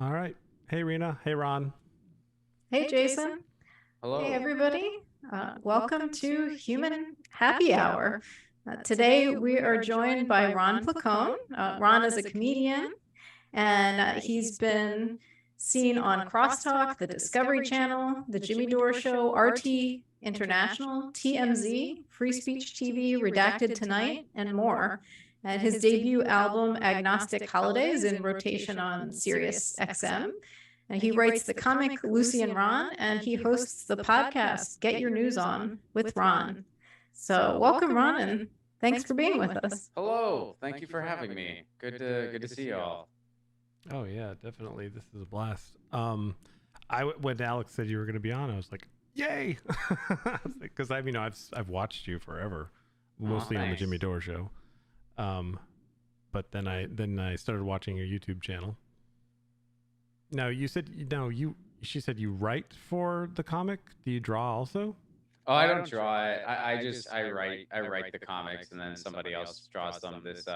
All right. Hey, Rena. Hey, Ron. Hey, Jason. Hello. Hey, everybody. Welcome to Human Happy Hour. Today, we are joined by Ron Placone. Ron is a comedian, and he's been seen on CrossTalk, the Discovery Channel, the Jimmy Dore Show, RT International, TMZ, FreeSpeechTV, Redacted Tonight, and more. And his debut album, Agnostic Holiday, is in rotation on SiriusXM. And he writes the comic Lucy and Ron, and he hosts the podcast Get Your News On with Ron. So welcome, Ron, and thanks for being with us. Hello. Thank you for having me. Good to see you all. Oh yeah, definitely. This is a blast. When Alex said you were going to be on, I was like, yay! Because I've watched you forever, mostly on the Jimmy Dore Show. But then I started watching your YouTube channel. Now she said you write for the comic. Do you draw also? Oh, I don't draw it. I write the comics, and then somebody else draws them. This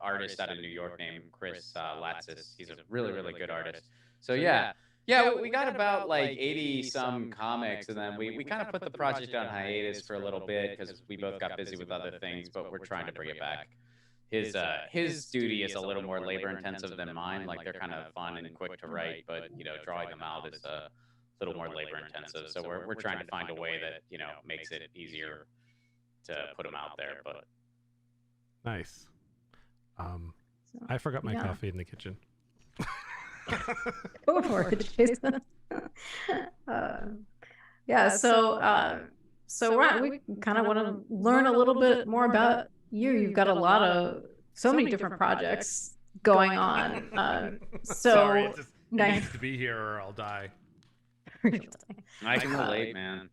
artist out of New York named Chris Latsis. He's a really good artist. So yeah, we got about like 80 some comics, and then we kind of put the project on hiatus for a little bit because we both got busy with other things. But we're trying to bring it back. His duty is a little more labor intensive than mine. Like they're kind of fun and quick to write, but drawing them out is a little more labor intensive. So we're trying to find a way that makes it easier to put them out there. But nice. I forgot my coffee in the kitchen. Go for it, Jason. So Ron, we kind of want to learn a little bit more about you. You've got so many different projects going on. Sorry, it needs to be here or I'll die. I can relate, man.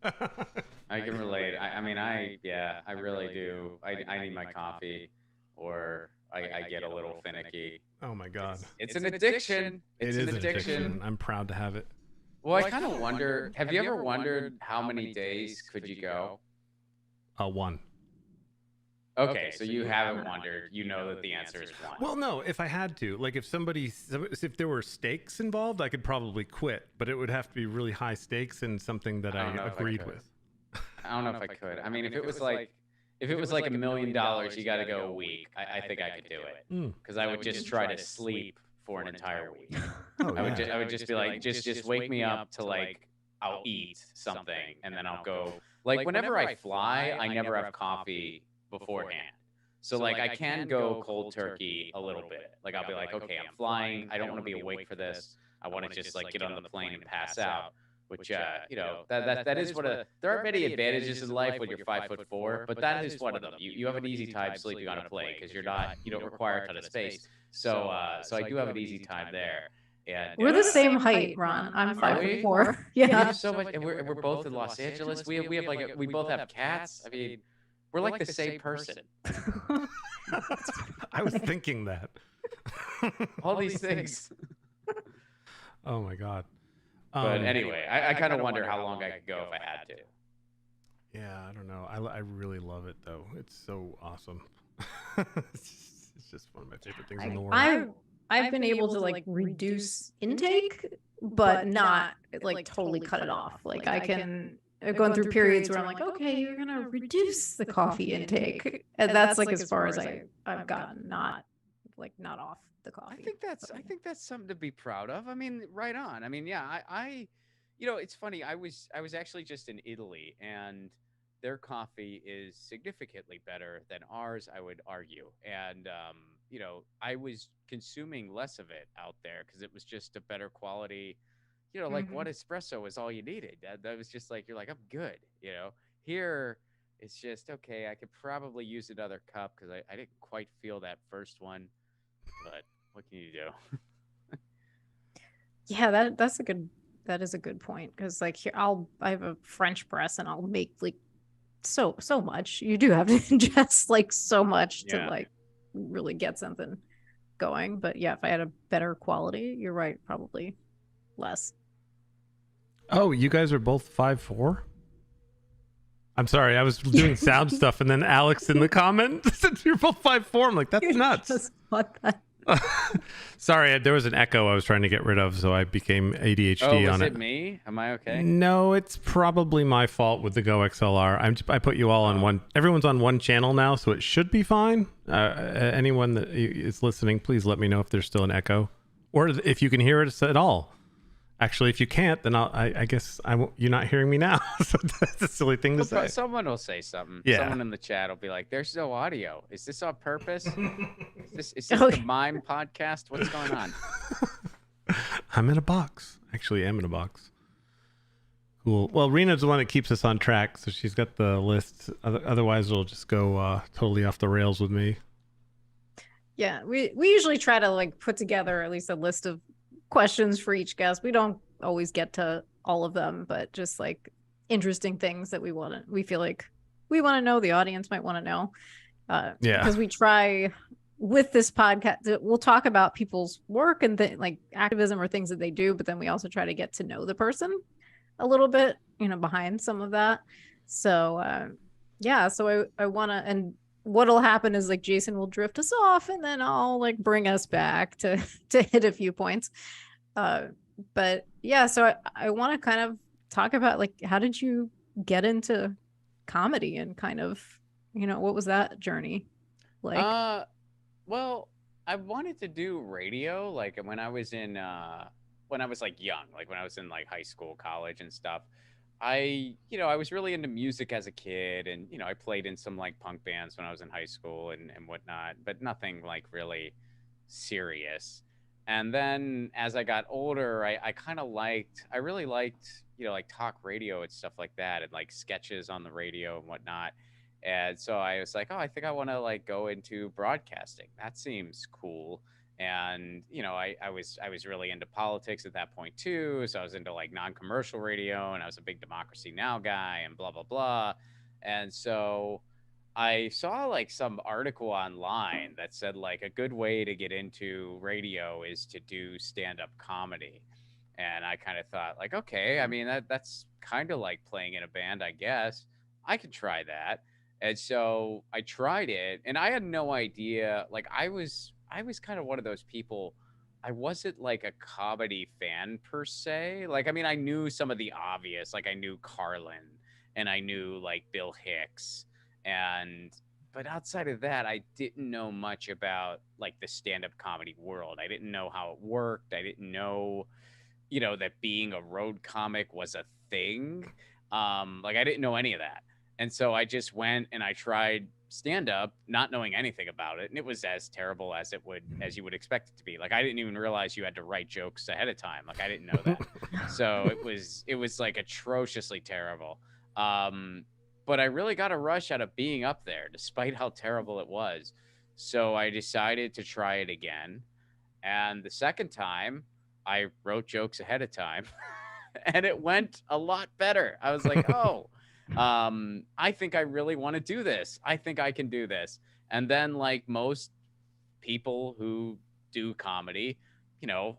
I can relate. I really do. I need my coffee, or I get a little finicky. Oh my God. It's an addiction. It's an addiction. I'm proud to have it. Well, I kind of wonder, have you ever wondered how many days could you go? One. Okay, so you haven't wondered. You know that the answer is one. Well, no, if I had to, like if there were stakes involved, I could probably quit, but it would have to be really high stakes and something that I agreed with. I don't know if I could. I mean, if it was like $1 million, you got to go a week. I think I could do it because I would just try to sleep for an entire week. I would just be like, just wake me up to like I'll eat something and then I'll go. Like whenever I fly, I never have coffee beforehand. So like I can go cold turkey a little bit. Like I'll be like, okay, I'm flying. I don't want to be awake for this. I want to just like get on the plane and pass out. Which that is there aren't many advantages in life when you're 5'4", but that is one of them. You have an easy time sleeping on a plane because you don't require a ton of space. So I do have an easy time there. And we're the same height, Ron. I'm 5'4". Yeah. So much, and we're both in Los Angeles. We have we both have cats. I mean, we're like the same person. I was thinking that. All these things. Oh my God. But anyway, I kind of wonder how long I could go if I had to. Yeah, I don't know. I really love it though. It's so awesome. It's just one of my favorite things in the world. I've been able to like reduce intake, but not like totally cut it off. Like I can going through periods where I'm like, okay, you're gonna reduce the coffee intake, and that's like as far as I've gotten, not off the coffee. I think that's something to be proud of. I mean, right on. I mean, yeah, I it's funny. I was actually just in Italy, and their coffee is significantly better than ours, I would argue. And I was consuming less of it out there because it was just a better quality. Like one espresso is all you needed. That was just like, you're like, I'm good. Here it's just, okay, I could probably use another cup because I didn't quite feel that first one. But what can you do? Yeah, that is a good point, because like here I have a French press and I'll make like so much. You do have to ingest like so much to like really get something going. But yeah, if I had a better quality, you're right, probably less. Oh, you guys are both 5'4"? I'm sorry, I was doing sound stuff, and then Alex in the comment said you're both 5'4". I'm like, that's nuts. Just what that. Sorry, there was an echo I was trying to get rid of, so I became ADHD on it. Was it me? Am I okay? No, it's probably my fault with the Go XLR. I put you all on one. Everyone's on one channel now, so it should be fine. Anyone that is listening, please let me know if there's still an echo, or if you can hear it at all. Actually, if you can't, then I guess you're not hearing me now. So that's a silly thing to say. Someone will say something. Yeah. Someone in the chat will be like, "There's no audio. Is this on purpose? Is this the mime podcast? What's going on?" I'm in a box. Actually, I am in a box. Cool. Well, Rena's the one that keeps us on track, so she's got the list. Otherwise, it'll just go totally off the rails with me. Yeah, we usually try to like put together at least a list of questions for each guest. We don't always get to all of them, but just like interesting things that we feel like we want to know, the audience might want to know. Because we try with this podcast, we'll talk about people's work and like activism or things that they do, but then we also try to get to know the person a little bit, behind some of that. So so I want to, and what'll happen is like Jason will drift us off and then I'll like bring us back to hit a few points. But yeah, so I want to kind of talk about like, how did you get into comedy and kind of, what was that journey like? Well, I wanted to do radio like when I was in when I was like young, like when I was in like high school, college and stuff. I was really into music as a kid, and I played in some like punk bands when I was in high school and whatnot, but nothing like really serious. And then as I got older, I really liked like talk radio and stuff like that, and like sketches on the radio and whatnot. And so I was like, oh, I think I want to like go into broadcasting. That seems cool. And I was really into politics at that point too, so I was into like non-commercial radio, and I was a big Democracy Now! Guy and blah blah blah. And so I saw like some article online that said like a good way to get into radio is to do stand-up comedy. And I kind of thought like, okay, I mean that's kind of like playing in a band, I guess. I could try that. And so I tried it, and I had no idea. Like I was kind of one of those people. I wasn't like a comedy fan per se. Like, I mean, I knew some of the obvious, like I knew Carlin and I knew like Bill Hicks, but outside of that, I didn't know much about like the stand-up comedy world. I didn't know how it worked. I didn't know, that being a road comic was a thing. Like I didn't know any of that. And so I just went and I tried stand-up, not knowing anything about it, and it was as terrible as you would expect it to be. Like I didn't even realize you had to write jokes ahead of time. Like I didn't know that. So it was like atrociously terrible. But I really got a rush out of being up there, despite how terrible it was. So I decided to try it again. And the second time, I wrote jokes ahead of time, and it went a lot better. I was like, oh. I think I really want to do this. I think I can do this. And then like most people who do comedy,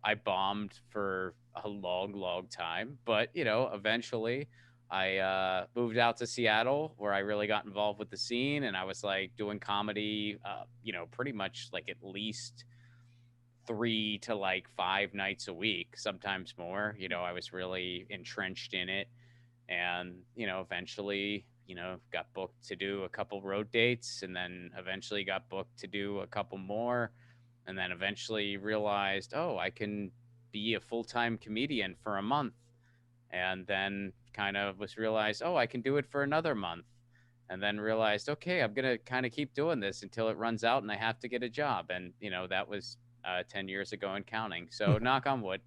I bombed for a long time, but eventually I moved out to Seattle, where I really got involved with the scene, and I was like doing comedy pretty much like at least 3 to like 5 nights a week, sometimes more. I was really entrenched in it. And, eventually, got booked to do a couple road dates, and then eventually got booked to do a couple more. And then eventually realized, oh, I can be a full-time comedian for a month. And then kind of realized, oh, I can do it for another month. And then realized, okay, I'm going to kind of keep doing this until it runs out and I have to get a job. And, that was 10 years ago and counting. So knock on wood.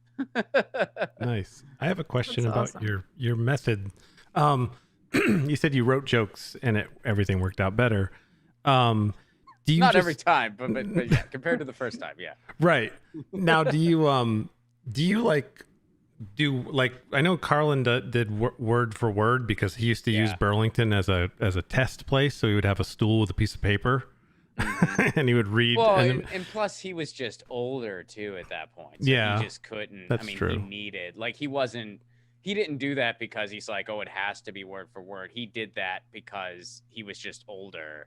Nice. I have a question about awesome. your method. You said you wrote jokes and everything worked out better. Do you Not every time, but yeah, compared to the first time, yeah. Right. Now, do you I know Carlin did word for word, because he used to use Burlington as a test place, so he would have a stool with a piece of paper. And he would read. Well, and plus he was just older too at that point. So yeah, he just couldn't. That's true. He needed, like, he didn't do that because he's like, oh, it has to be word for word. He did that because he was just older,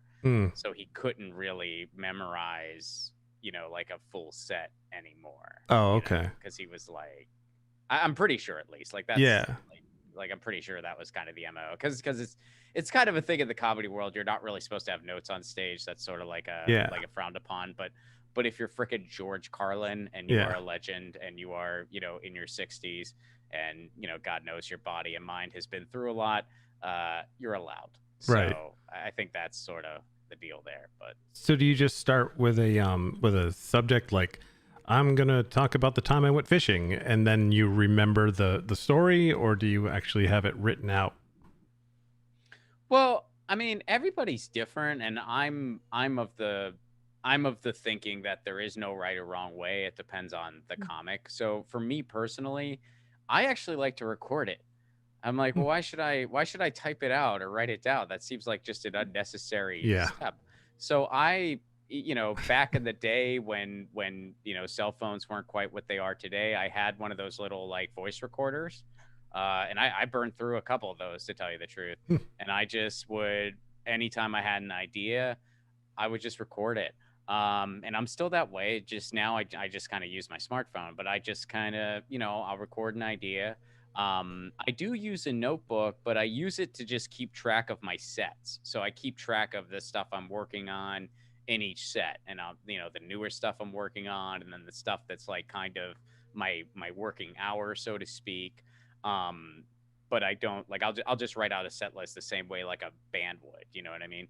so he couldn't really memorize you know, like a full set anymore. Oh, okay. Because he was like, I'm pretty sure at least like that's like I'm pretty sure that was kind of the MO because it's kind of a thing in the comedy world. You're not really supposed to have notes on stage. That's sort of like a frowned upon. But if you're frickin' George Carlin and you are a legend and you are, you know, in your 60s and, you know, God knows your body and mind has been through a lot, you're allowed. So I think that's sort of the deal there. But so do you just start with a subject like, I'm going to talk about the time I went fishing, and then you remember the story, or do you actually have it written out? Well, I mean, everybody's different, and I'm of the thinking that there is no right or wrong way. It depends on the comic. So for me personally, I actually like to record it. I'm like, well, why should I type it out or write it down? That seems like just an unnecessary step. So you know, back in the day when, you know, cell phones weren't quite what they are today, I had one of those little like voice recorders. And I burned through a couple of those, to tell you the truth. And I just would, anytime I had an idea, I would just record it. And I'm still that way. Just now I just kind of use my smartphone, but I just kind of, you know, I'll record an idea. I do use a notebook, but I use it to just keep track of my sets. So I keep track of the stuff I'm working on in each set, and you know, the newer stuff I'm working on, and then the stuff that's like kind of my working hour, so to speak. But I don't like, I'll just write out a set list the same way like a band would, you know what I mean?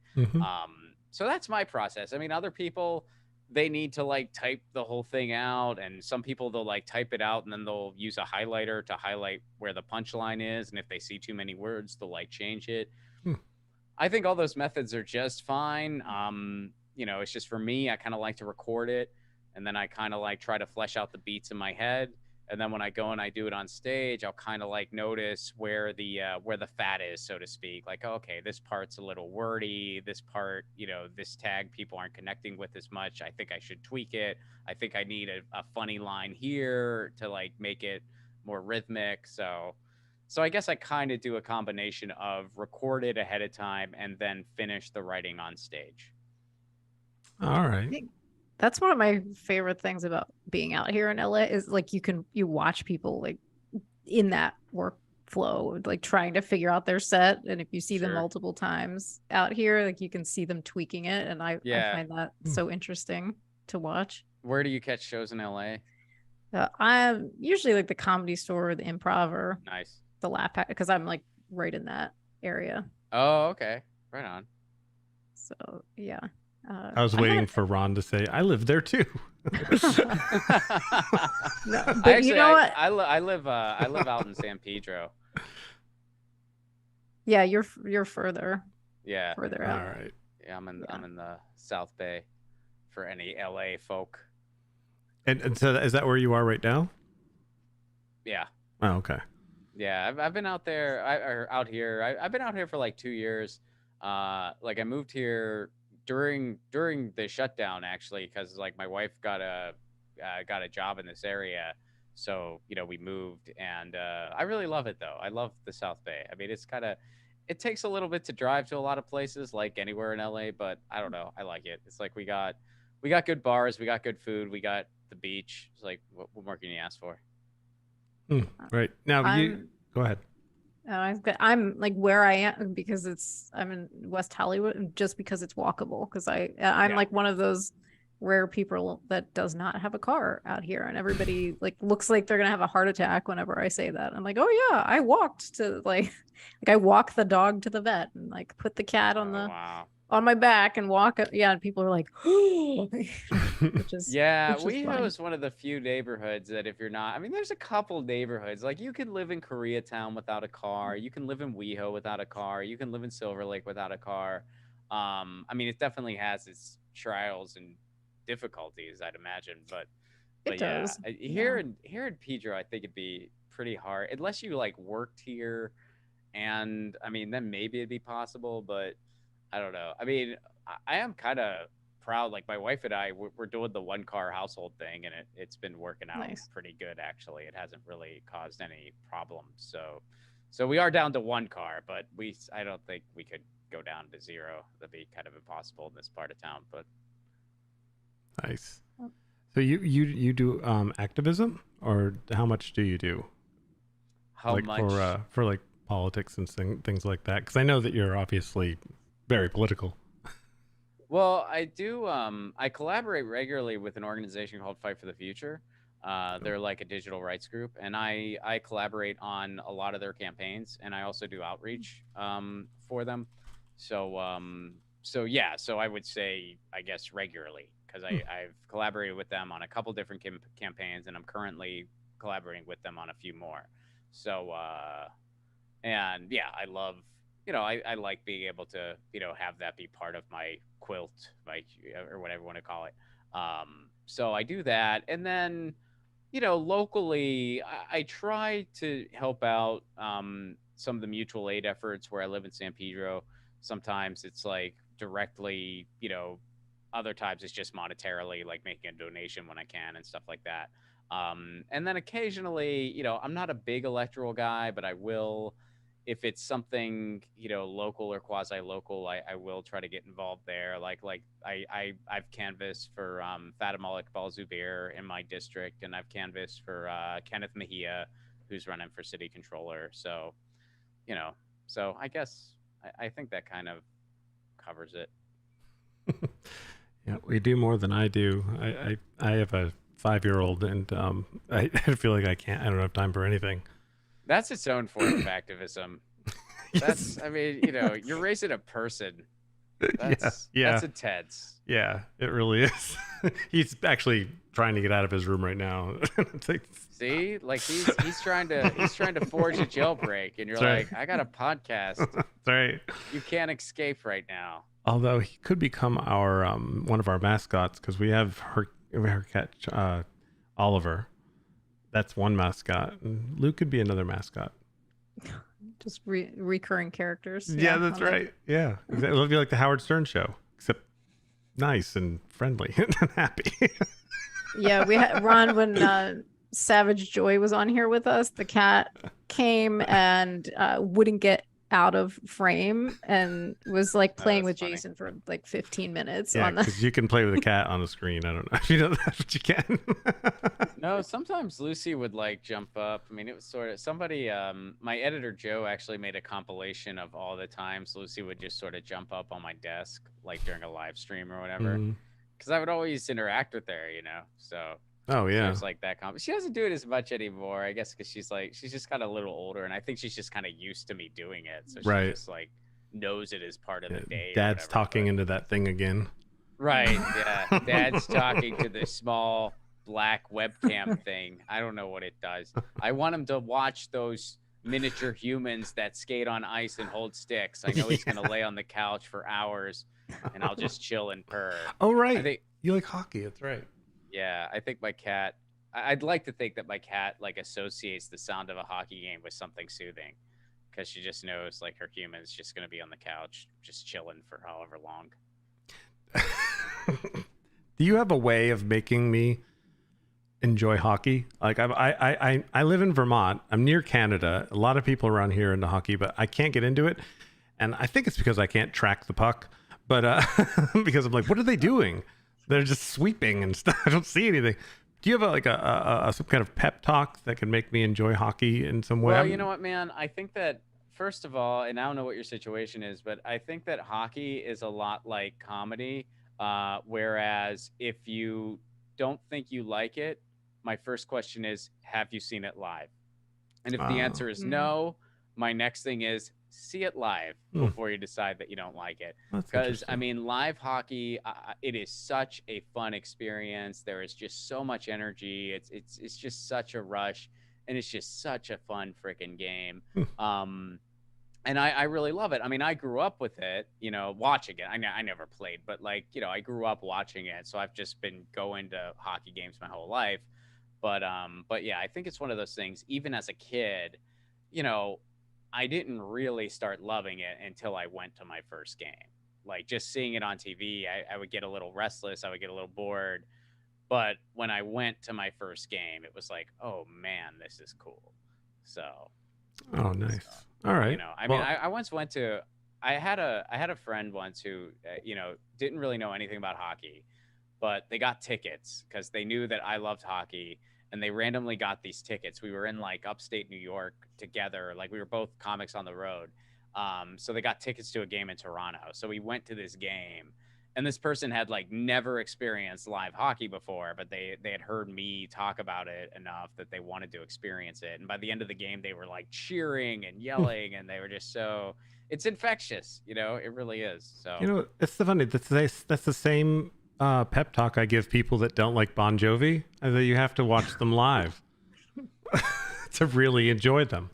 So that's my process. I mean, other people, they need to like type the whole thing out, and some people, they'll like type it out and then they'll use a highlighter to highlight where the punchline is, and if they see too many words, they'll like change it. I think all those methods are just fine. You know, it's just for me, I kind of like to record it, and then I kind of like try to flesh out the beats in my head. And then when I go and I do it on stage, I'll kind of like notice where the fat is, so to speak. Like, oh, okay, this part's a little wordy. This part, you know, this tag people aren't connecting with as much. I think I should tweak it. I think I need a funny line here to like make it more rhythmic. So I guess I kind of do a combination of record it ahead of time and then finish the writing on stage. All right. That's one of my favorite things about being out here in LA is like you watch people like in that workflow, like trying to figure out their set. And if you see them multiple times out here, like you can see them tweaking it. And I find that so interesting to watch. Where do you catch shows in LA? I'm usually like the Comedy Store or the Improv or the Laugh Pack, because I'm like right in that area. Oh, okay. Right on. So, yeah. I was waiting for Ron to say, I live there too. No, but you know what? I live out in San Pedro. Yeah, you're further. Yeah. Further out. All right. Yeah, I'm in the South Bay for any LA folk. And so is that where you are right now? Yeah. Oh, okay. Yeah, I've been out there. I've been out here for like 2 years. Like I moved here during the shutdown, actually, because like my wife got a job in this area, so you know we moved, and I really love it though. I love the South Bay. I mean, it takes a little bit to drive to a lot of places, like anywhere in LA, but I don't know, I like it. It's like we got good bars, we got good food, we got the beach. It's like, what more can you ask for? Right now, you go ahead. I'm like where I am because I'm in West Hollywood, just because it's walkable, because I'm like one of those rare people that does not have a car out here, and everybody like looks like they're gonna have a heart attack whenever I say that. I'm like, oh yeah, I walked to like I walk the dog to the vet and like put the cat on on my back and walk it. Yeah, and people are like, which is WeHo is one of the few neighborhoods that if you're not, I mean, there's a couple neighborhoods like you can live in Koreatown without a car, you can live in WeHo without a car, you can live in Silver Lake without a car. I mean, it definitely has its trials and difficulties, I'd imagine, but it does. Here in Pedro, I think it'd be pretty hard unless you like worked here, and I mean, then maybe it'd be possible, but I don't know. I mean, I am kind of proud. Like my wife and I, we're doing the 1-car household thing, and it's been working out pretty good, actually. It hasn't really caused any problems. So we are down to 1 car, but I don't think we could go down to 0. That'd be kind of impossible in this part of town. But nice. So you do activism, or how much do you do? How like much for like politics and things like that? Because I know that you're obviously very political. Well, I do. I collaborate regularly with an organization called Fight for the Future. They're like a digital rights group, and I collaborate on a lot of their campaigns, and I also do outreach for them. So yeah, so I would say, I guess, regularly, because I've collaborated with them on a couple different campaigns, and I'm currently collaborating with them on a few more. So and yeah, I love, I like being able to, have that be part of my quilt, or whatever you want to call it. So I do that. And then, locally, I try to help out some of the mutual aid efforts where I live in San Pedro. Sometimes it's like directly, other times it's just monetarily, like making a donation when I can and stuff like that. And then occasionally, I'm not a big electoral guy, but I will, if it's something, local or quasi-local, I will try to get involved there. Like I've canvassed for Fatima Iqbal Zubair in my district, and I've canvassed for Kenneth Mejia, who's running for city controller. So, so I guess I think that kind of covers it. Yeah, we do more than I do. I have a 5-year-old, and I feel like I don't have time for anything. That's its own form of activism. That's, I mean, you're raising a person. That's intense. Yeah, it really is. He's actually trying to get out of his room right now. See, like he's trying to forge a jailbreak, and you're like, I got a podcast. That's right. You can't escape right now. Although he could become our one of our mascots, because we have her cat Oliver. That's one mascot. And Luke could be another mascot. Just recurring characters. Yeah, that's right. Yeah, it'll be like the Howard Stern show, except nice and friendly and happy. Yeah, we had Ron when Savage Joy was on here with us. The cat came and wouldn't get out of frame and was like playing with funny. Jason for like 15 minutes. Yeah, because you can play with a cat on the screen. I don't know if you know that, but you can. No, sometimes Lucy would like jump up. I mean, it was sort of somebody, my editor Joe actually made a compilation of all the times Lucy would just sort of jump up on my desk, like during a live stream or whatever. Because I would always interact with her, so. Oh yeah, it was like that. She doesn't do it as much anymore, I guess, because she's just got a little older, and I think she's just kind of used to me doing it, so she just like knows it as part of the day. Dad's talking into that thing again. Right? Yeah, Dad's talking to the small black webcam thing. I don't know what it does. I want him to watch those miniature humans that skate on ice and hold sticks. I know he's gonna lay on the couch for hours, and I'll just chill and purr. Oh right, you like hockey? That's right. Yeah, I think my cat, I'd like to think that my cat like associates the sound of a hockey game with something soothing, because she just knows like her human's just going to be on the couch just chilling for however long. Do you have a way of making me enjoy hockey? Like I live in Vermont. I'm near Canada. A lot of people around here into hockey, but I can't get into it. And I think it's because I can't track the puck, but because I'm like, what are they doing? They're just sweeping and stuff. I don't see anything. Do you have a some kind of pep talk that can make me enjoy hockey in some way? Well, you know what, man? I think that, first of all, and I don't know what your situation is, but I think that hockey is a lot like comedy. Whereas if you don't think you like it, my first question is, have you seen it live? And if the answer is no, my next thing is, see it live before you decide that you don't like it. Because I mean, live hockey, it is such a fun experience. There is just so much energy. It's just such a rush, and it's just such a fun freaking game. And I really love it. I mean, I grew up with it, watching it. I never played, but like, I grew up watching it. So I've just been going to hockey games my whole life. But yeah, I think it's one of those things, even as a kid, I didn't really start loving it until I went to my first game. Like just seeing it on TV, I would get a little restless. I would get a little bored. But when I went to my first game, it was like, oh man, this is cool. So. Oh, nice. All right. Mean, I once went to, I had a friend once who, didn't really know anything about hockey, but they got tickets because they knew that I loved hockey, and they randomly got these tickets. We were in like upstate New York together. Like we were both comics on the road. So they got tickets to a game in Toronto. So we went to this game, and this person had like never experienced live hockey before, but they had heard me talk about it enough that they wanted to experience it. And by the end of the game, they were like cheering and yelling, and they were just so, it's infectious, you know, it really is. So, you know, it's the funny, that's the same pep talk I give people that don't like Bon Jovi, and that you have to watch them live to really enjoy them.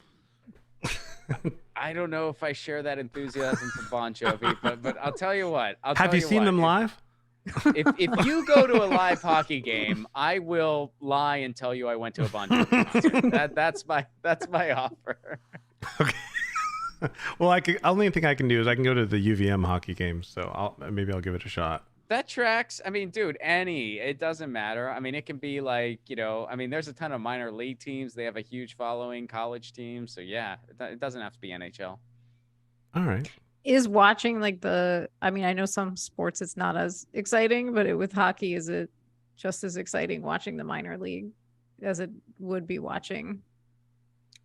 I don't know if I share that enthusiasm for Bon Jovi, but I'll tell you what. Have you seen them live? If you go to a live hockey game, I will lie and tell you I went to a Bon Jovi concert. That's my offer. Okay. Well, only thing I can do is I can go to the UVM hockey games, so maybe I'll give it a shot. That tracks. I mean, dude, it doesn't matter. I mean, it can be like, you know, I mean, there's a ton of minor league teams. They have a huge following, college teams. So yeah, it doesn't have to be NHL. All right. Is watching like I mean, I know some sports it's not as exciting, but with hockey, is it just as exciting watching the minor league as it would be watching?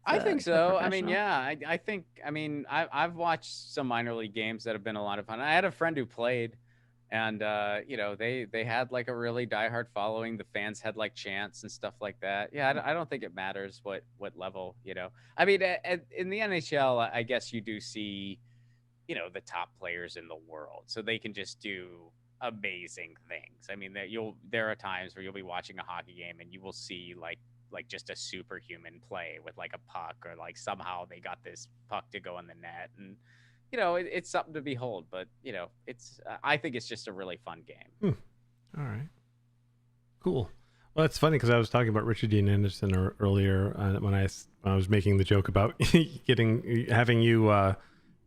I think so. I mean, yeah, I think, I mean, I've watched some minor league games that have been a lot of fun. I had a friend who played. And, you know, they had like a really diehard following. The fans had like chants and stuff like that. Yeah, I don't think it matters what level, you know. I mean, in the NHL, I guess you do see, you know, the top players in the world. So they can just do amazing things. I mean, there are times where you'll be watching a hockey game and you will see like just a superhuman play with like a puck, or like somehow they got this puck to go in the net. And you know, it's something to behold, but you know, I think it's just a really fun game. All right, cool. Well, it's funny because I was talking about Richard Dean Anderson earlier when I was making the joke about having you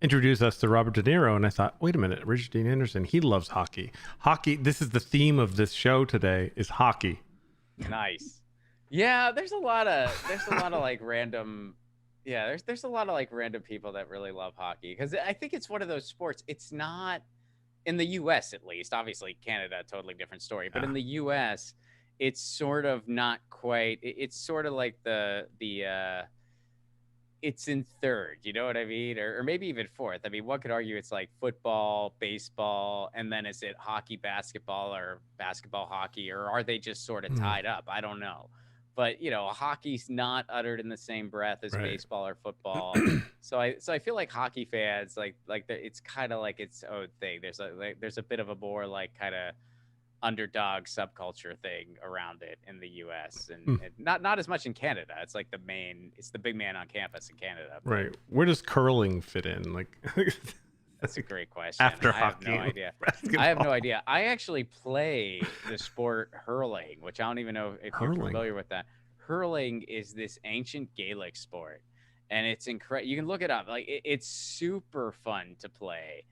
introduce us to Robert De Niro, and I thought, wait a minute, Richard Dean Anderson, he loves hockey. Hockey. This is the theme of this show today: is hockey. Nice. Yeah, there's a lot of like random. Yeah, there's a lot of like random people that really love hockey, because I think it's one of those sports. It's not in the U.S. at least. Obviously, Canada, totally different story. But in the U.S., it's sort of not quite. It's sort of like the it's in third. You know what I mean? Or maybe even fourth. I mean, one could argue it's like football, baseball, and then is it hockey, basketball, or basketball, hockey, or are they just sort of tied up? I don't know. But, you know, hockey's not uttered in the same breath as baseball or football. So I feel like hockey fans, like it's kind of like its own thing. There's a bit of a more like kind of underdog subculture thing around it in the U.S. and not as much in Canada. It's like it's the big man on campus in Canada. Right. Where does curling fit in? Like, that's a great question. After hockey, I have no idea. I have no idea. I actually play the sport hurling, which I don't even know if you're familiar with that. Hurling is this ancient Gaelic sport, and it's incredible. You can look it up. Like it's super fun to play,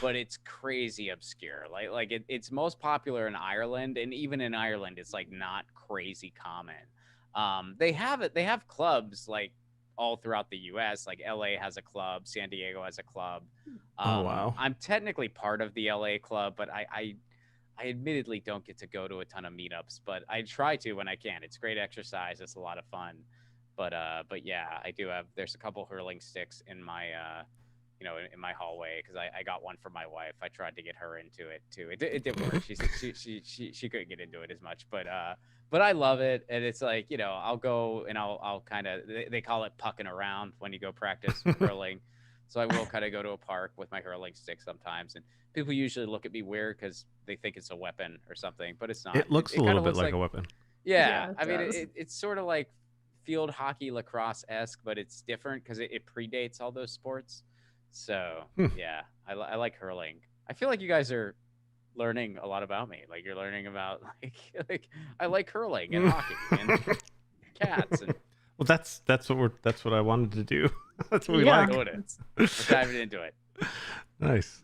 but it's crazy obscure. Like it's most popular in Ireland, and even in Ireland, it's like not crazy common. They have clubs like all throughout the U.S. Like LA has a club, San Diego has a club. Oh wow! I'm technically part of the LA club, but I admittedly don't get to go to a ton of meetups, but I try to when I can. It's great exercise. It's a lot of fun. But yeah, I do have. There's a couple hurling sticks in my in my hallway because I got one for my wife. I tried to get her into it too. It didn't work. She couldn't get into it as much, but I love it. And it's like, you know, I'll go and I'll kind of, they call it pucking around when you go practice hurling. So I will kind of go to a park with my hurling stick sometimes. And people usually look at me weird because they think it's a weapon or something, but it's not. It looks a little bit like a weapon. Yeah. I mean, it's sort of like field hockey, lacrosse-esque, but it's different because it predates all those sports. So yeah, I like hurling. I feel like you guys are learning a lot about me. Like you're learning about like I like hurling and hockey and cats and. Well, that's what I wanted to do. That's what we like. We're diving into it. Nice.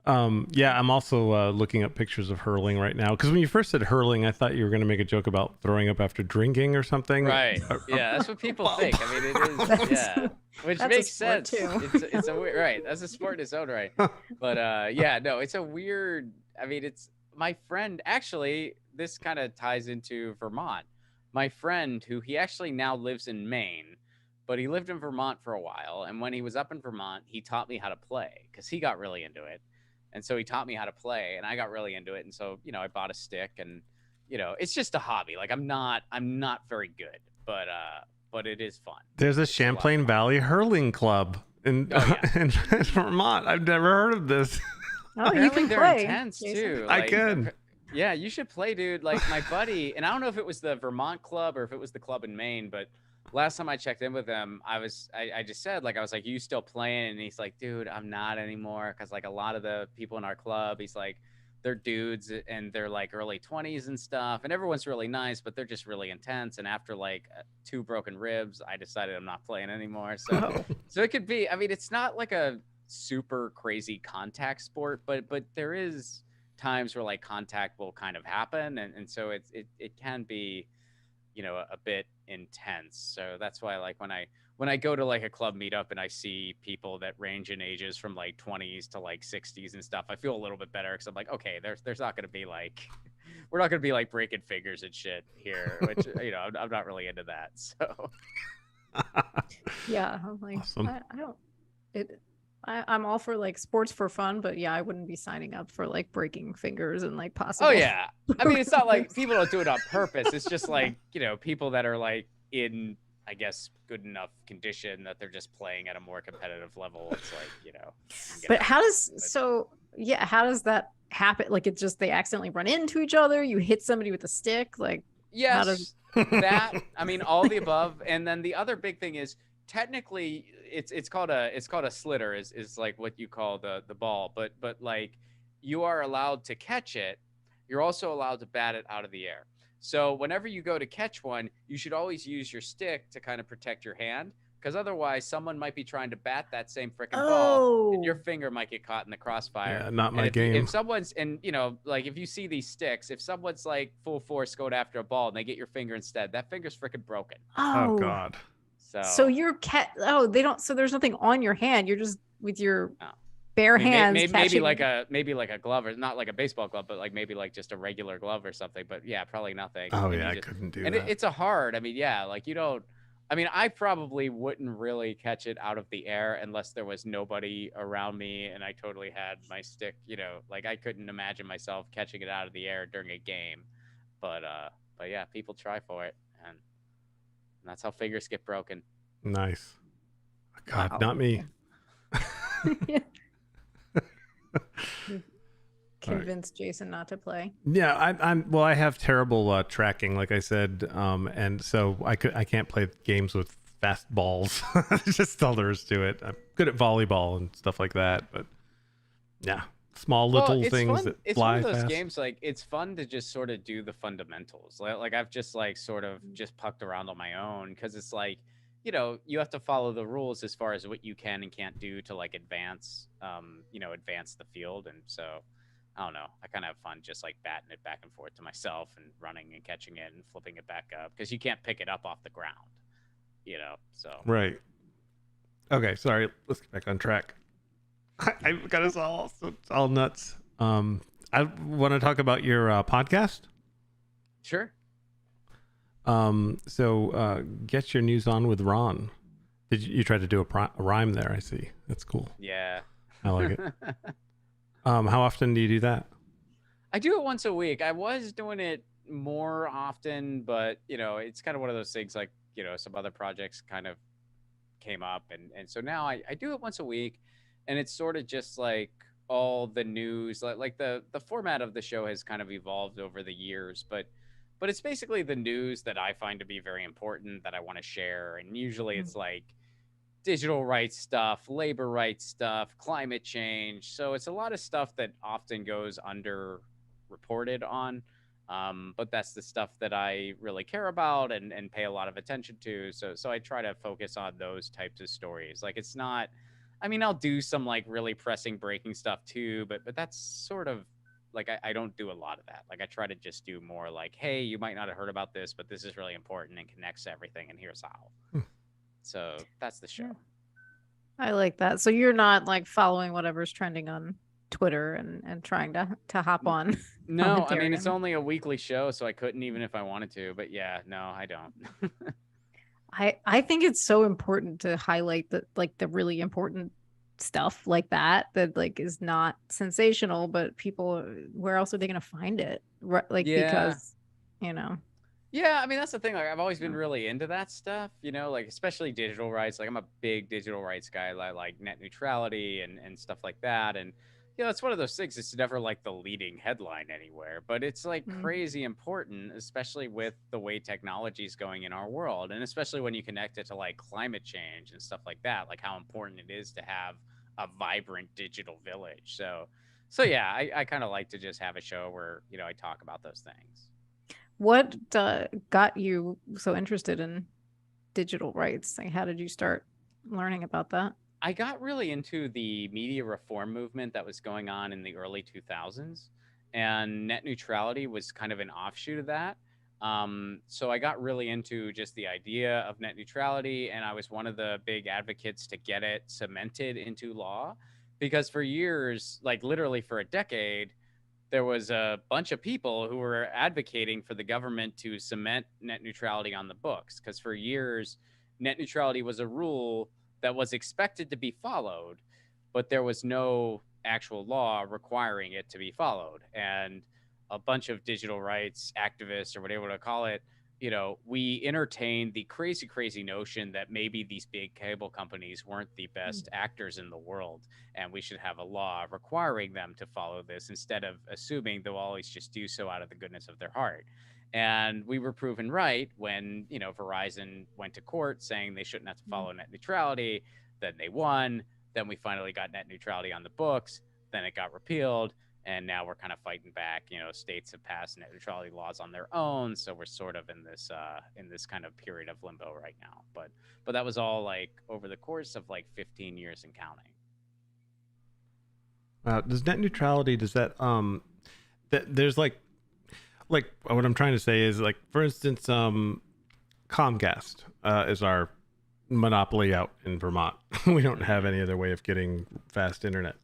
Yeah, I'm also looking up pictures of hurling right now because when you first said hurling, I thought you were going to make a joke about throwing up after drinking or something. Right. Yeah, that's what people think. I mean, it is. Yeah, which makes sense. Too. It's a weird, right. That's a sport in its own right. But yeah, no, it's a weird. I mean, it's my friend, actually, this kind of ties into Vermont. My friend, who he actually now lives in Maine, but he lived in Vermont for a while. And when he was up in Vermont, he taught me how to play because he got really into it. And so he taught me how to play, and I got really into it. And so, I bought a stick, and, it's just a hobby. Like I'm not very good, but it is fun. There's a Champlain Valley hurling club in Vermont. I've never heard of this. Oh, you can play. Intense too. I can. Yeah, you should play, dude. Like my buddy, and I don't know if it was the Vermont club or if it was the club in Maine, but last time I checked in with him, I just said, like, I was like, you still playing? And he's like, dude, I'm not anymore. Cause like a lot of the people in our club, he's like, they're dudes and they're like early 20s and stuff. And everyone's really nice, but they're just really intense. And after like 2 broken ribs, I decided I'm not playing anymore. So, so it could be, I mean, it's not like a super crazy contact sport, but there is times where like contact will kind of happen. And so it can be, a bit intense. So that's why, like, when I go to like a club meetup and I see people that range in ages from like 20s to like 60s and stuff, I feel a little bit better because I'm like, okay, there's not going to be like, we're not going to be like breaking fingers and shit here, which, I'm not really into that. So yeah, I'm like, awesome. I'm all for like sports for fun, but yeah, I wouldn't be signing up for like breaking fingers and like possible. Oh yeah. I mean, it's not like people don't do it on purpose. It's just like, people that are like in, I guess, good enough condition that they're just playing at a more competitive level. It's like, But how does that happen? Like it's just they accidentally run into each other. You hit somebody with a stick. Like, yes, that, I mean, all the above. And then the other big thing is, technically it's called a slitter is like what you call the ball, but like you are allowed to catch it. You're also allowed to bat it out of the air. So whenever you go to catch one, you should always use your stick to kind of protect your hand, because otherwise someone might be trying to bat that same freaking ball and your finger might get caught in the crossfire. Yeah, not my game. If someone's, and like if you see these sticks, if someone's like full force going after a ball and they get your finger instead, that finger's freaking broken. Oh God. So you're they don't. So there's nothing on your hand. You're just with your bare hands. Maybe like a glove, or not like a baseball glove, but like maybe like just a regular glove or something. But yeah, probably nothing. Oh yeah, I couldn't do that. It's a hard. I mean, yeah, like you don't. I mean, I probably wouldn't really catch it out of the air unless there was nobody around me and I totally had my stick. Like I couldn't imagine myself catching it out of the air during a game. But yeah, people try for it. And that's how fingers get broken. Nice. God, wow. Not me. Convinced Jason not to play. Yeah, I have terrible tracking, like I said, and so I can't play games with fast balls. There's just all there is to it. I'm good at volleyball and stuff like that, but yeah. Small little things fun. That it's fly one of those fast. Games, like it's fun to just sort of do the fundamentals. Like I've just like sort of just pucked around on my own, because it's like, you have to follow the rules as far as what you can and can't do to like advance the field. And so I don't know, I kind of have fun just like batting it back and forth to myself and running and catching it and flipping it back up, because you can't pick it up off the ground, so. Right. Okay, sorry, let's get back on track. I got us all nuts. I want to talk about your podcast. Sure. So get your news on with Ron. Did you try to do a rhyme there? I see. That's cool. Yeah. I like it. How often do you do that? I do it once a week. I was doing it more often, but it's kind of one of those things, like, some other projects kind of came up, and so now I do it once a week. And it's sort of just like all the news, like the format of the show has kind of evolved over the years, but it's basically the news that I find to be very important that I want to share. And usually it's like digital rights stuff, labor rights stuff, climate change. So it's a lot of stuff that often goes underreported on. But that's the stuff that I really care about and pay a lot of attention to. So I try to focus on those types of stories. Like it's not, I mean, I'll do some like really pressing breaking stuff too, but that's sort of like, I don't do a lot of that. Like I try to just do more like, hey, you might not have heard about this, but this is really important and connects to everything, and here's how. So that's the show. I like that. So you're not like following whatever's trending on Twitter and trying to hop on. No, I mean, it's only a weekly show, so I couldn't even if I wanted to. But yeah, no, I don't. I think it's so important to highlight the really important stuff like that like is not sensational, but people, where else are they going to find it? Right, like, because, Yeah, I mean, that's the thing. Like, I've always been really into that stuff, like especially digital rights. Like, I'm a big digital rights guy, like net neutrality and stuff like that. And, it's one of those things. It's never like the leading headline anywhere, but it's like crazy important, especially with the way technology is going in our world. And especially when you connect it to like climate change and stuff like that, like how important it is to have a vibrant digital village. So yeah, I kind of like to just have a show where, I talk about those things. What got you so interested in digital rights? Like, how did you start learning about that? I got really into the media reform movement that was going on in the early 2000s, and net neutrality was kind of an offshoot of that. So I got really into just the idea of net neutrality, and I was one of the big advocates to get it cemented into law, because for years, like literally for a decade, there was a bunch of people who were advocating for the government to cement net neutrality on the books, because for years, net neutrality was a rule that was expected to be followed, but there was no actual law requiring it to be followed. And a bunch of digital rights activists, or whatever you want to call it, we entertained the crazy notion that maybe these big cable companies weren't the best actors in the world, and we should have a law requiring them to follow this instead of assuming they'll always just do so out of the goodness of their heart. And we were proven right when, Verizon went to court saying they shouldn't have to follow net neutrality. Then they won. Then we finally got net neutrality on the books. Then it got repealed. And now we're kind of fighting back. States have passed net neutrality laws on their own. So we're sort of in this kind of period of limbo right now. But that was all like over the course of like 15 years and counting. Does net neutrality, does that, there's like what I'm trying to say is, like, for instance, Comcast is our monopoly out in Vermont. We don't have any other way of getting fast internet.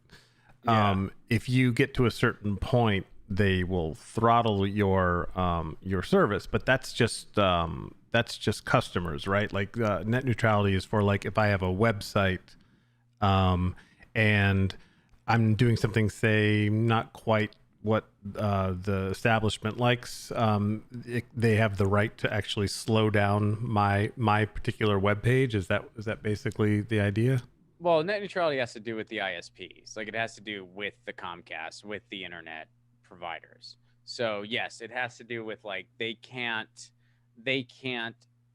Yeah. If you get to a certain point, they will throttle your service, but that's just customers, right? Like, net neutrality is for, like, if I have a website, and I'm doing something, say, not quite what the establishment likes, they have the right to actually slow down my particular web page. Is that basically the idea? Well, net neutrality has to do with the ISPs. Like, it has to do with the Comcast, with the internet providers. So yes, it has to do with, like, they can't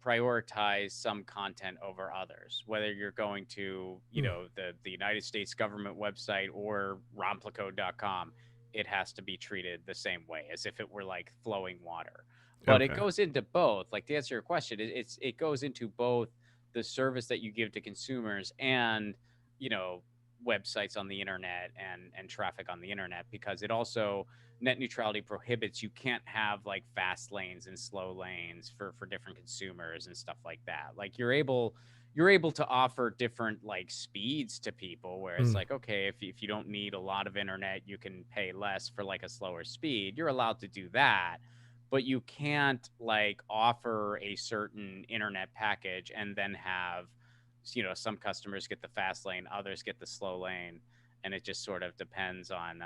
prioritize some content over others, whether you're going to, the United States government website or ronplacone.com. It has to be treated the same way as if it were like flowing water. But It goes into both. Like, to answer your question, it goes into both the service that you give to consumers and, websites on the internet and traffic on the internet, because it also, net neutrality prohibits, you can't have like fast lanes and slow lanes for different consumers and stuff like that. Like, you're able to offer different like speeds to people, where it's like, okay, if you don't need a lot of internet, you can pay less for like a slower speed. You're allowed to do that, but you can't like offer a certain internet package and then have, some customers get the fast lane, others get the slow lane. And it just sort of depends on,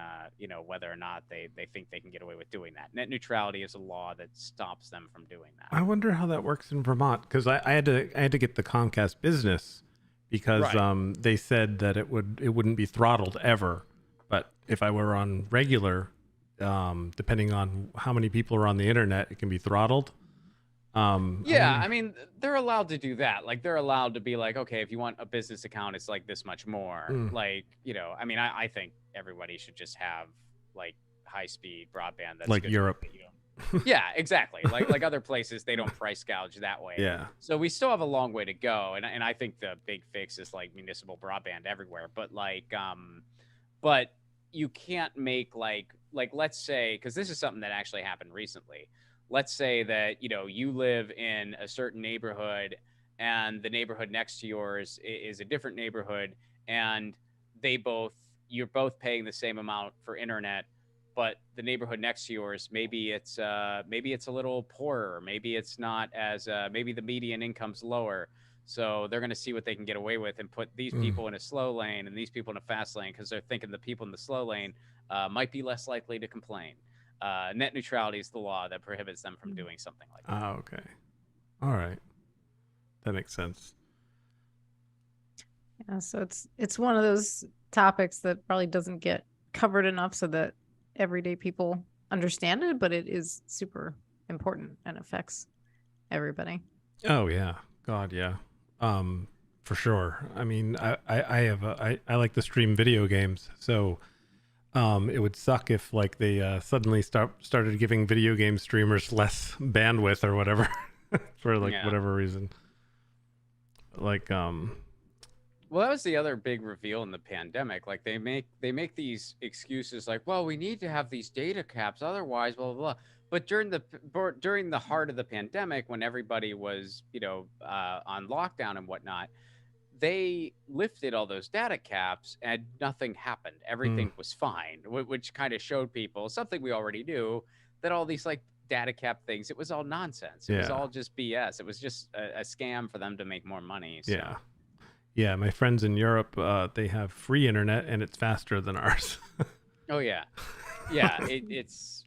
whether or not they think they can get away with doing that. Net neutrality is a law that stops them from doing that. I wonder how that works in Vermont, because I had to get the Comcast business, because they said that it wouldn't be throttled ever. But if I were on regular, depending on how many people are on the internet, it can be throttled. I mean, they're allowed to do that. Like, they're allowed to be like, okay, if you want a business account, it's like this much more. Like, I mean, I think everybody should just have like high speed broadband. That's like good Europe. Yeah, exactly. Like other places, they don't price gouge that way. Yeah. So we still have a long way to go. And I think the big fix is like municipal broadband everywhere. But but you can't make like let's say, because this is something that actually happened recently. Let's say that, you live in a certain neighborhood and the neighborhood next to yours is a different neighborhood, and they both you're both paying the same amount for internet, but the neighborhood next to yours, maybe it's a little poorer, maybe it's not as maybe the median income's lower, so they're going to see what they can get away with and put these people in a slow lane and these people in a fast lane because they're thinking the people in the slow lane might be less likely to complain. Net neutrality is the law that prohibits them from doing something like that. Oh, okay. All right. That makes sense. Yeah, so it's one of those topics that probably doesn't get covered enough so that everyday people understand it, but it is super important and affects everybody. Oh yeah. God, yeah. For sure. I mean, I like to stream video games, so it would suck if like they suddenly started giving video game streamers less bandwidth or whatever for like whatever reason. Like well, that was the other big reveal in the pandemic. Like they make these excuses like, well, we need to have these data caps, otherwise, blah blah blah. But during the heart of the pandemic, when everybody was on lockdown and whatnot, they lifted all those data caps and nothing happened. Everything was fine, which kind of showed people something we already knew, that all these like data cap things, it was all nonsense. It was all just BS. It was just a scam for them to make more money. So. Yeah. My friends in Europe, they have free internet and it's faster than ours. Oh yeah. Yeah.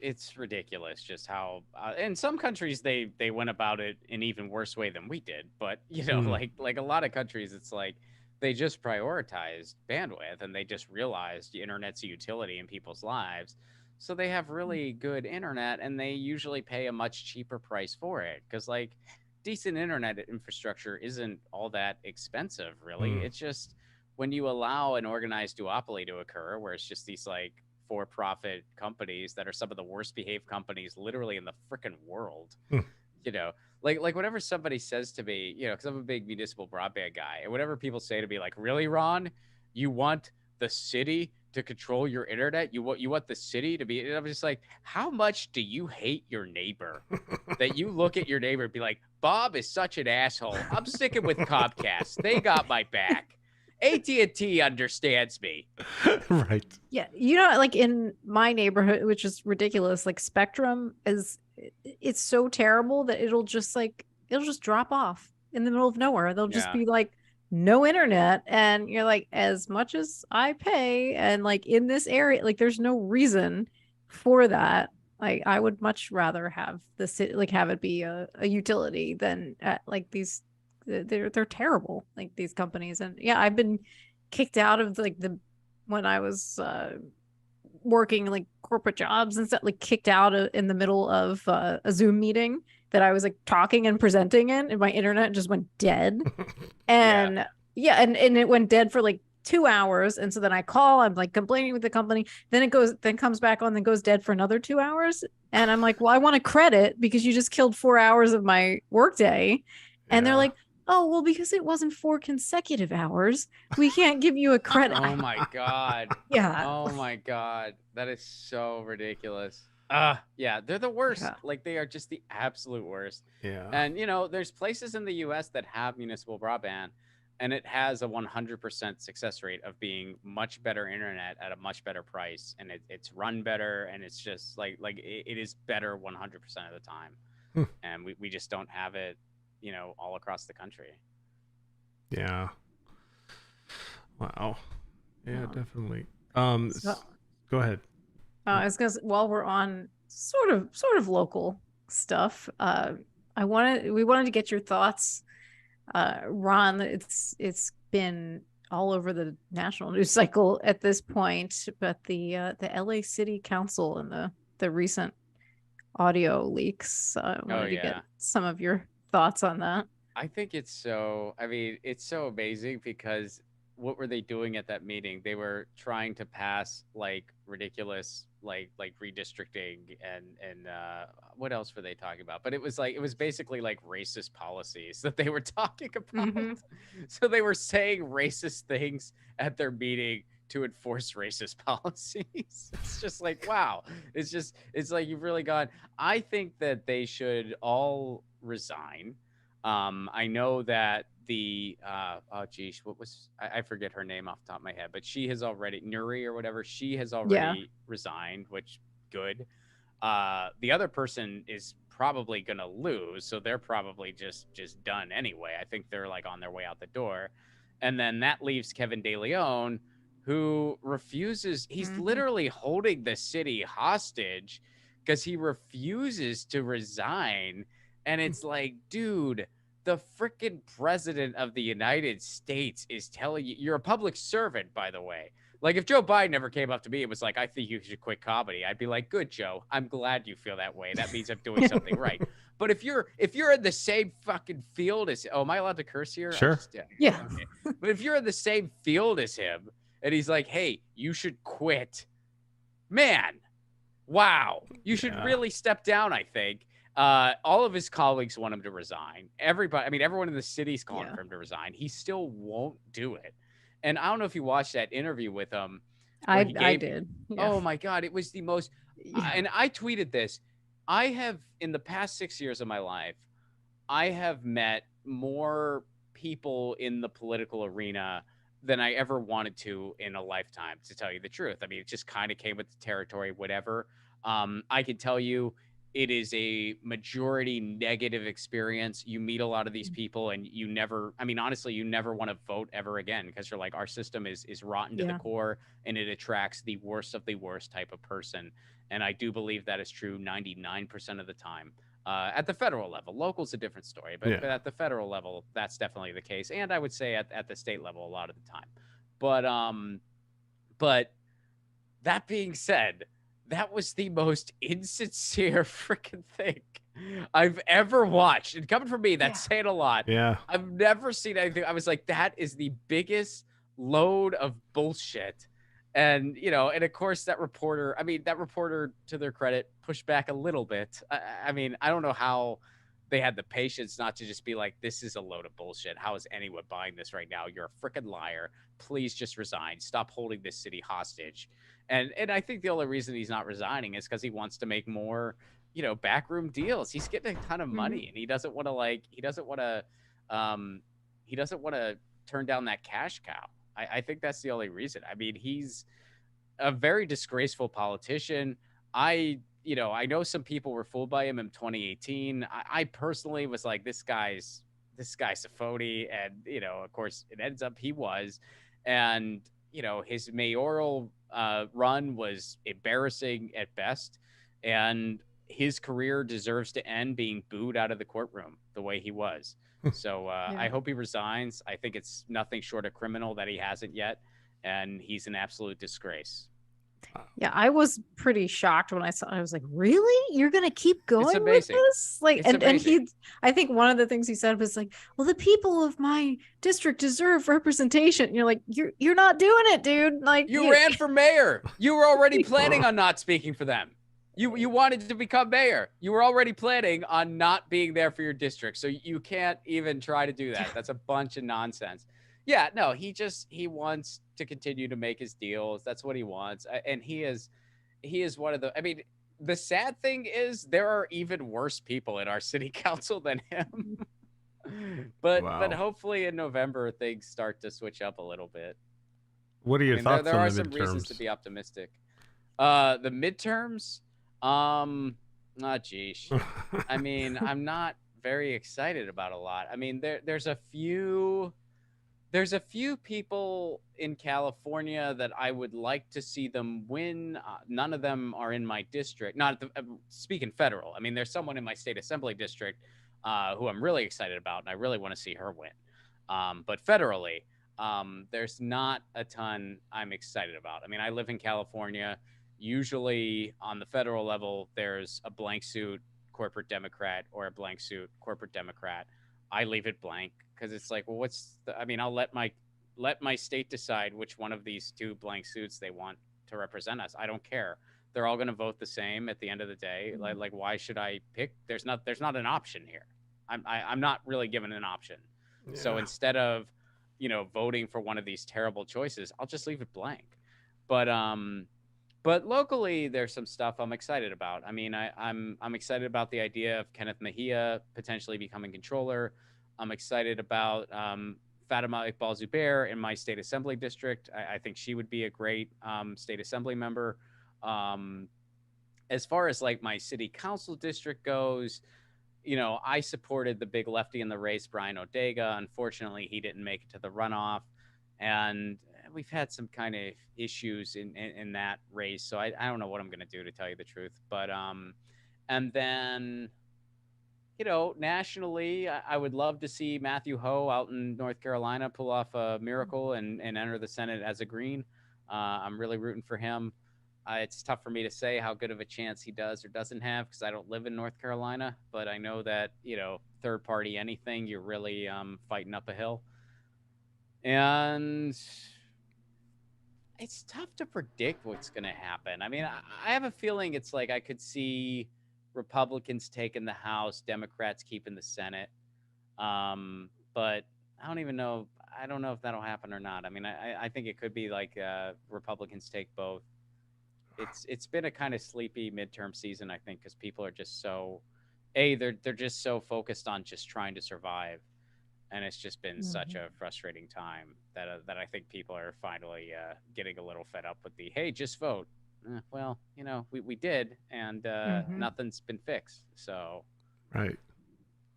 It's ridiculous just how, in some countries they went about it in even worse way than we did. But like a lot of countries, it's like they just prioritized bandwidth and they just realized the internet's a utility in people's lives. So they have really good internet and they usually pay a much cheaper price for it. Cause like decent internet infrastructure isn't all that expensive, really. It's just when you allow an organized duopoly to occur, where it's just these like for-profit companies that are some of the worst behaved companies literally in the freaking world, like whatever somebody says to me, because I'm a big municipal broadband guy, and whatever people say to me, like, really, Ron, you want the city to control your internet? You want the city to be? And I'm just like, how much do you hate your neighbor that you look at your neighbor and be like, Bob is such an asshole. I'm sticking with Comcast. They got my back. AT&T understands me. Right. Yeah. Like in my neighborhood, which is ridiculous, like Spectrum it's so terrible that it'll just drop off in the middle of nowhere. They'll just be like, no internet. And you're like, as much as I pay, and like in this area, like there's no reason for that. Like I would much rather have the city, like have it be a utility than like these. They're terrible, like these companies. And I've been kicked out of like when I was working like corporate jobs and stuff, like kicked out in the middle of a Zoom meeting that I was like talking and presenting in, and my internet just went dead. And and it went dead for like 2 hours. And so then I I'm like complaining with the company, then comes back on, then goes dead for another 2 hours. And I'm like, well, I want a credit because you just killed 4 hours of my workday. And they're like, oh, well, because it wasn't 4 consecutive hours, we can't give you a credit. Oh my God. Yeah. Oh my God. That is so ridiculous. Yeah, they're the worst. Yeah. Like they are just the absolute worst. Yeah. And there's places in the US that have municipal broadband, and it has a 100% success rate of being much better internet at a much better price, and it's run better, and it's just like it is better 100% of the time. And we just don't have it all across the country. Yeah. Wow. Yeah, definitely. Go ahead. I was gonna say, while we're on sort of local stuff, we wanted to get your thoughts, Ron. It's been all over the national news cycle at this point, but the LA City Council and the recent audio leaks. I wanted to get some of your thoughts on that. I think it's so amazing because what were they doing at that meeting? They were trying to pass like ridiculous like redistricting and what else were they talking about? But it was basically like racist policies that they were talking about. So they were saying racist things at their meeting to enforce racist policies. It's just like, wow. It's like you've really gone. I think that they should all resign. I know that I forget her name off the top of my head, but she has already, Nuri or whatever, she has already resigned, which good. The other person is probably gonna lose, so they're probably just done anyway. I think they're like on their way out the door, and then that leaves Kevin De Leon, who refuses. He's literally holding the city hostage because he refuses to resign, and it's like, dude, the freaking president of the United States is telling you, you're a public servant, by the way. Like, if Joe Biden ever came up to me and was like, I think you should quit comedy, I'd be like, good, Joe. I'm glad you feel that way. That means I'm doing something right. But if you're in the same fucking field as, am I allowed to curse here? Sure. Yeah. Okay. But if you're in the same field as him and he's like, hey, you should quit, man, wow. You should really step down, I think. All of his colleagues want him to resign. Everyone in the city's calling for him to resign. He still won't do it. And I don't know if you watched that interview with him. I did. Yeah. Oh my God. It was the most, and I tweeted this. I have, in the past 6 years of my life, I have met more people in the political arena than I ever wanted to in a lifetime, to tell you the truth. I mean, it just kind of came with the territory, whatever. I can tell you, it is a majority negative experience. You meet a lot of these people and you never want to vote ever again, because you're like, our system is rotten to the core, and it attracts the worst of the worst type of person. And I do believe that is true 99% of the time. At the federal level, local's a different story, but at the federal level, that's definitely the case. And I would say at the state level, a lot of the time. But that being said, that was the most insincere freaking thing I've ever watched. And coming from me, that's saying a lot. Yeah. I've never seen anything. I was like, that is the biggest load of bullshit. And, and of course that reporter, to their credit, pushed back a little bit. I don't know how they had the patience not to just be like, this is a load of bullshit. How is anyone buying this right now? You're a freaking liar. Please just resign. Stop holding this city hostage. And I think the only reason he's not resigning is because he wants to make more, backroom deals. He's getting a ton of money, and he doesn't want to turn down that cash cow. I think that's the only reason. I mean, he's a very disgraceful politician. I know some people were fooled by him in 2018. I personally was like, this guy's a phony. And, of course, it ends up he was. And, his mayoral run was embarrassing at best. And his career deserves to end being booed out of the courtroom the way he was. So I hope he resigns. I think it's nothing short of criminal that he hasn't yet. And he's an absolute disgrace. Yeah, I was pretty shocked when I saw. I was like, "Really? You're gonna keep going with this?" Like, and he, I think one of the things he said was like, "Well, the people of my district deserve representation." And you're like, "You're not doing it, dude." Like, you ran for mayor. You were already planning on not speaking for them. You wanted to become mayor. You were already planning on not being there for your district, so you can't even try to do that. That's a bunch of nonsense. Yeah, no, he wants to continue to make his deals. That's what he wants. And he is one of the, the sad thing is there are even worse people in our city council than him. But hopefully in November things start to switch up a little bit. What are your thoughts there on are the some midterms? reasons to be optimistic. The midterms, geez. I'm not very excited about a lot. There's a few people in California that I would like to see them win. None of them are in my district. Speaking federal. There's someone in my state assembly district who I'm really excited about, and I really want to see her win. But federally, there's not a ton I'm excited about. I live in California. Usually on the federal level, there's a blank suit corporate Democrat or a blank suit corporate Democrat. I leave it blank because it's like, well, I'll let my state decide which one of these two blank suits they want to represent us. I don't care. They're all going to vote the same at the end of the day. Like, why should I pick? There's not an option here. I'm not really given an option. Yeah. So instead of, voting for one of these terrible choices, I'll just leave it blank. But locally, there's some stuff I'm excited about. I'm excited about the idea of Kenneth Mejia potentially becoming controller. I'm excited about Fatima Iqbal Zubair in my state assembly district. I think she would be a great state assembly member. As far as like my city council district goes, I supported the big lefty in the race, Brian Odega. Unfortunately, he didn't make it to the runoff. And we've had some kind of issues in that race. So I don't know what I'm going to do, to tell you the truth. But, and then, nationally, I would love to see Matthew Ho out in North Carolina pull off a miracle and enter the Senate as a Green. I'm really rooting for him. It's tough for me to say how good of a chance he does or doesn't have because I don't live in North Carolina, but I know that, third party anything, you're really fighting up a hill. And it's tough to predict what's going to happen. I mean, I have a feeling it's like I could see Republicans taking the House, Democrats keeping the Senate. But I don't even know. I don't know if that'll happen or not. I mean, I think it could be like Republicans take both. It's been a kind of sleepy midterm season, I think, because people are just so, they're just so focused on just trying to survive, and it's just been such a frustrating time that I think people are finally getting a little fed up with the hey, just vote. Well, we did, and nothing's been fixed. So, right.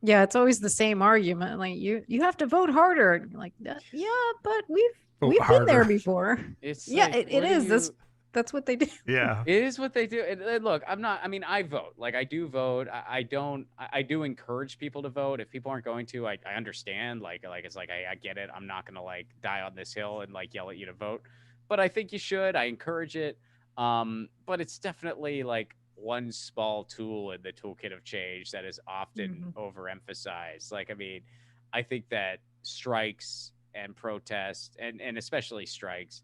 Yeah, it's always the same argument. Like you have to vote harder. And you're like, yeah, but we've been there before. It's it is. That's what they do. Yeah, it is what they do. And look, I vote. Like I do vote. I do encourage people to vote. If people aren't going to, I understand. Like it's like I get it. I'm not gonna like die on this hill and like yell at you to vote. But I think you should. I encourage it. But it's definitely like one small tool in the toolkit of change that is often overemphasized. Like, I mean, I think that strikes and protests and especially strikes,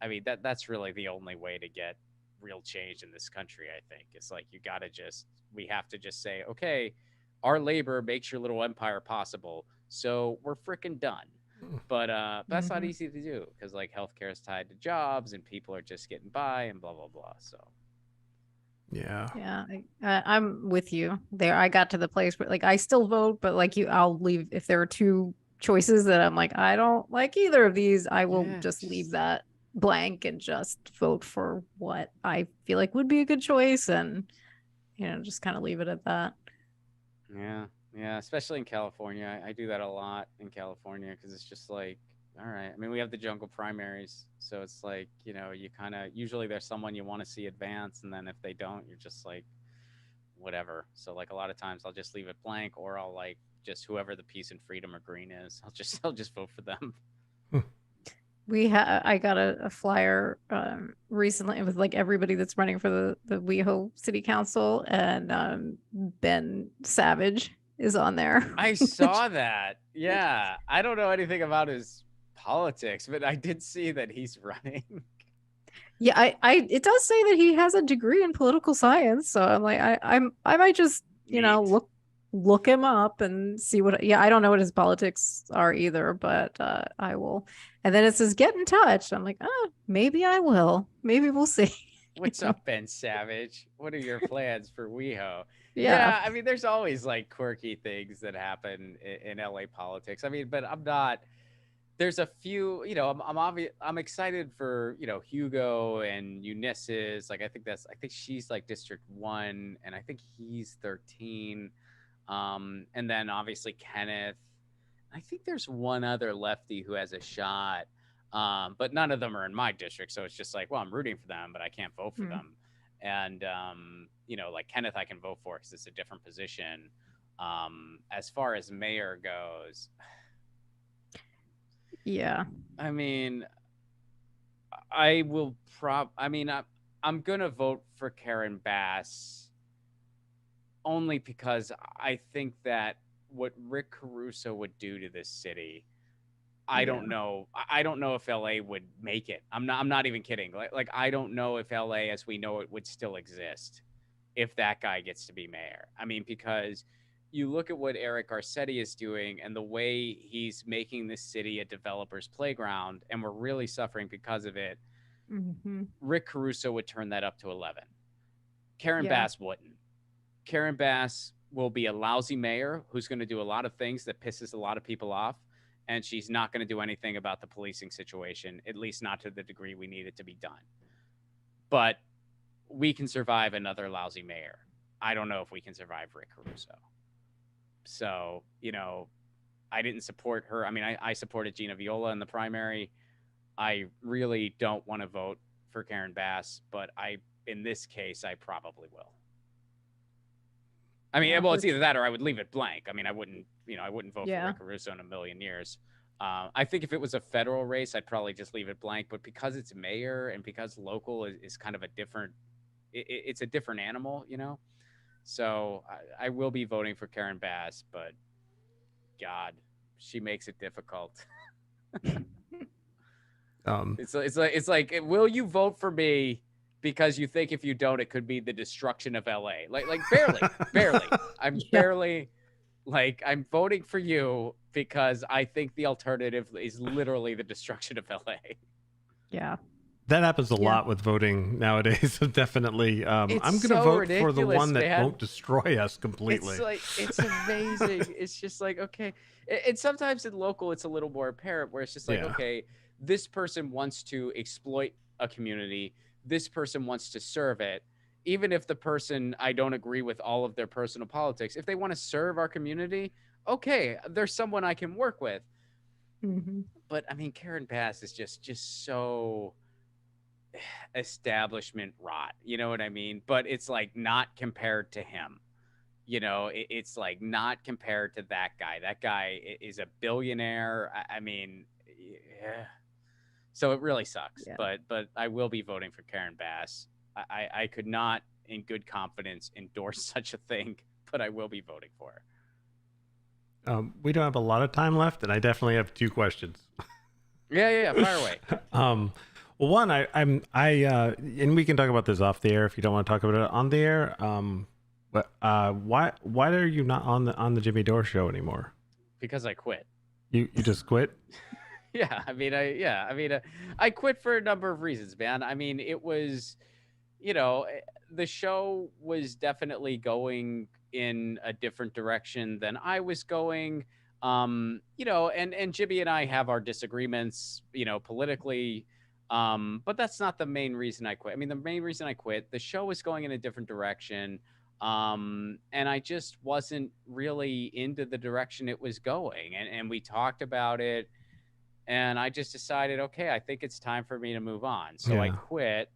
I mean, that's really the only way to get real change in this country. I think it's like, we have to just say, okay, our labor makes your little empire possible. So we're freaking done. But that's not easy to do because like healthcare is tied to jobs and people are just getting by and blah, blah, blah. So. Yeah, I'm with you there. I got to the place where like I still vote, but like I'll leave if there are two choices that I'm like, I don't like either of these. I will just leave that blank and just vote for what I feel like would be a good choice and just kind of leave it at that. Yeah, especially in California. I do that a lot in California because it's just like, all right. I mean, we have the jungle primaries, so it's like, you kind of usually there's someone you want to see advance, and then if they don't, you're just like, whatever. So like a lot of times I'll just leave it blank, or I'll like just whoever the peace and freedom or green is, I'll just vote for them. I got a flyer recently with like everybody that's running for the WeHo City Council, and Ben Savage is on there. I saw that. Yeah, I don't know anything about his politics, but I did see that he's running. Yeah, it does say that he has a degree in political science, so I'm like, I might just look him up and see what. Yeah, I don't know what his politics are either, but I will. And then it says get in touch. I'm like, maybe I will. Maybe we'll see. What's up, Ben Savage? What are your plans for WeHo? Yeah, I mean, there's always like quirky things that happen in LA politics. I mean, but I'm not. There's a few, I'm excited for, Hugo and Eunice's. Like, I think she's like District 1 and I think he's 13. And then obviously Kenneth. I think there's one other lefty who has a shot. But none of them are in my district. So it's just like, well, I'm rooting for them, but I can't vote for them. And, like Kenneth, I can vote for because it's a different position. As far as mayor goes, yeah. I mean, I'm going to vote for Karen Bass only because I think that what Rick Caruso would do to this city, I don't know. I don't know if LA would make it. I'm not even kidding. Like I don't know if LA as we know it would still exist if that guy gets to be mayor. I mean, because you look at what Eric Garcetti is doing and the way he's making this city a developer's playground, and we're really suffering because of it. Rick Caruso would turn that up to 11. Karen Bass wouldn't. Karen Bass will be a lousy mayor who's going to do a lot of things that pisses a lot of people off. And she's not going to do anything about the policing situation, at least not to the degree we need it to be done. But we can survive another lousy mayor. I don't know if we can survive Rick Caruso. So, you know, I didn't support her. I mean, I supported Gina Viola in the primary. I really don't want to vote for Karen Bass, but in this case, I probably will. I mean, well, it's either that or I would leave it blank. I mean, I wouldn't vote for Rick Caruso in a million years. I think if it was a federal race, I'd probably just leave it blank. But because it's mayor and because local is kind of a different, it's a different animal, you know. So I will be voting for Karen Bass, but God, she makes it difficult. It's like, will you vote for me because you think if you don't, it could be the destruction of LA? Like barely. I'm voting for you because I think the alternative is literally the destruction of LA. Yeah. That happens a lot with voting nowadays. Definitely. I'm going to vote for the one that won't destroy us completely. It's amazing. It's just like, okay. And sometimes in local, it's a little more apparent where it's just like, okay, this person wants to exploit a community. This person wants to serve it. Even if the person, I don't agree with all of their personal politics, if they want to serve our community, okay, there's someone I can work with. Mm-hmm. But I mean, Karen Bass is just so establishment rot, you know what I mean? But it's like not compared to him, you know. It's like not compared to that guy. That guy is a billionaire. I mean, yeah. So it really sucks. But I will be voting for Karen Bass. I could not in good confidence endorse such a thing, but I will be voting for her. We don't have a lot of time left, and I definitely have 2 questions. Yeah, fire away. Well, one, and we can talk about this off the air if you don't want to talk about it on the air. But why are you not on the Jimmy Dore Show anymore? Because I quit. You just quit? Yeah, I quit for a number of reasons, man. I mean, it was, you know, the show was definitely going in a different direction than I was going. You know, and Jimmy and I have our disagreements, you know, politically. But that's not the main reason I quit. I mean, the main reason I quit, the show was going in a different direction. And I just wasn't really into the direction it was going. And we talked about it. And I just decided, okay, I think it's time for me to move on. So I quit.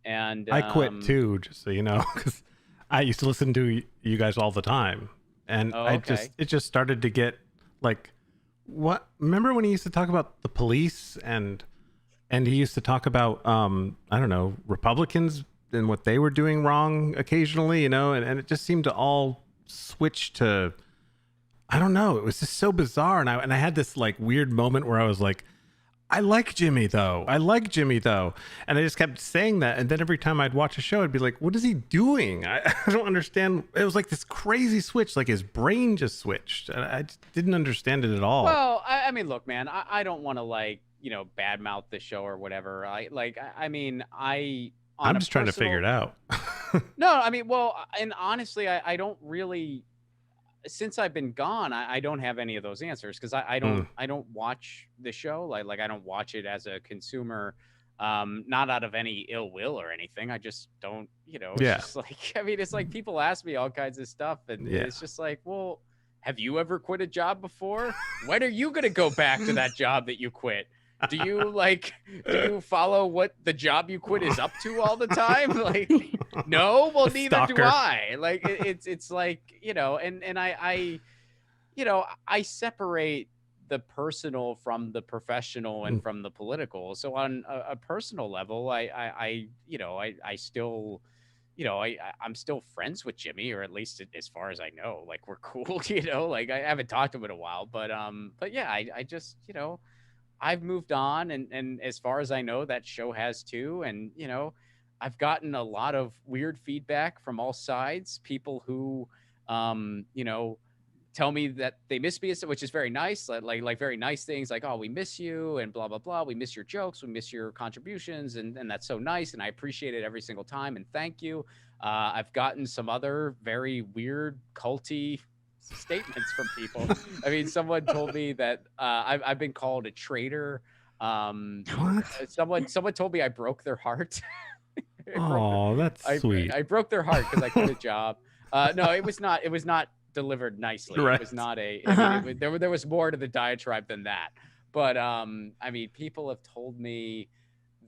And I quit too, just so you know, because I used to listen to you guys all the time. And it just started to get like, what? Remember when he used to talk about the police and he used to talk about, I don't know, Republicans and what they were doing wrong occasionally, you know, and it just seemed to all switch to, I don't know. It was just so bizarre. And I had this like weird moment where I was like, I like Jimmy though. And I just kept saying that. And then every time I'd watch a show, I'd be like, what is he doing? I don't understand. It was like this crazy switch, like his brain just switched. And I just didn't understand it at all. Well, I mean, look, man, I don't want to like, you know, badmouth the show or whatever. I'm just trying to figure it out. No, I mean, well, and honestly, I don't really, since I've been gone, I don't have any of those answers because I don't watch the show. Like I don't watch it as a consumer, not out of any ill will or anything. I just don't, you know, it's just like, I mean, it's like people ask me all kinds of stuff and it's just like, well, have you ever quit a job before? When are you going to go back to that job that you quit? Do you follow what the job you quit is up to all the time? Like, no, well, neither do I. Like, it's like, you know, and I separate the personal from the professional and from the political. So on a personal level, I still, you know, I'm still friends with Jimmy, or at least as far as I know, like we're cool, you know, like I haven't talked to him in a while, but yeah, I just, you know, I've moved on, and as far as I know, that show has too. And, you know, I've gotten a lot of weird feedback from all sides. People who, you know, tell me that they miss me, which is very nice. Like very nice things like, oh, we miss you and blah, blah, blah. We miss your jokes. We miss your contributions. And that's so nice. And I appreciate it every single time. And thank you. I've gotten some other very weird culty statements from people. I mean, someone told me that I've been called a traitor. What? Someone told me I broke their heart. Oh, that's sweet. I broke their heart because I quit a job. No, it was not delivered nicely. Right. It was not I mean, there was more to the diatribe than that. But I mean, people have told me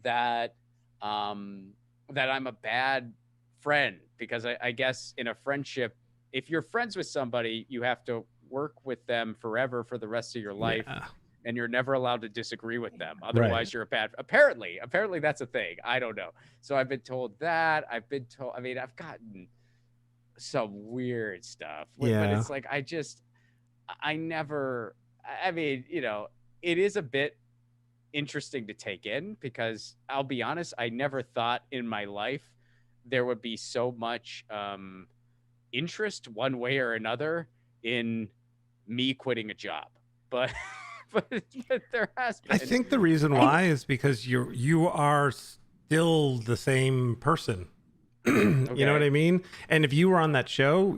that that I'm a bad friend because I guess in a friendship, if you're friends with somebody, you have to work with them forever for the rest of your life. Yeah. And you're never allowed to disagree with them. Otherwise, you're a bad. Apparently that's a thing. I don't know. So I've been told that. I've gotten some weird stuff. But it's like I mean, it is a bit interesting to take in because I'll be honest, I never thought in my life there would be so much interest one way or another in me quitting a job. But but there has been. I think the reason why is because you are still the same person. Okay. You know what I mean? And if you were on that show,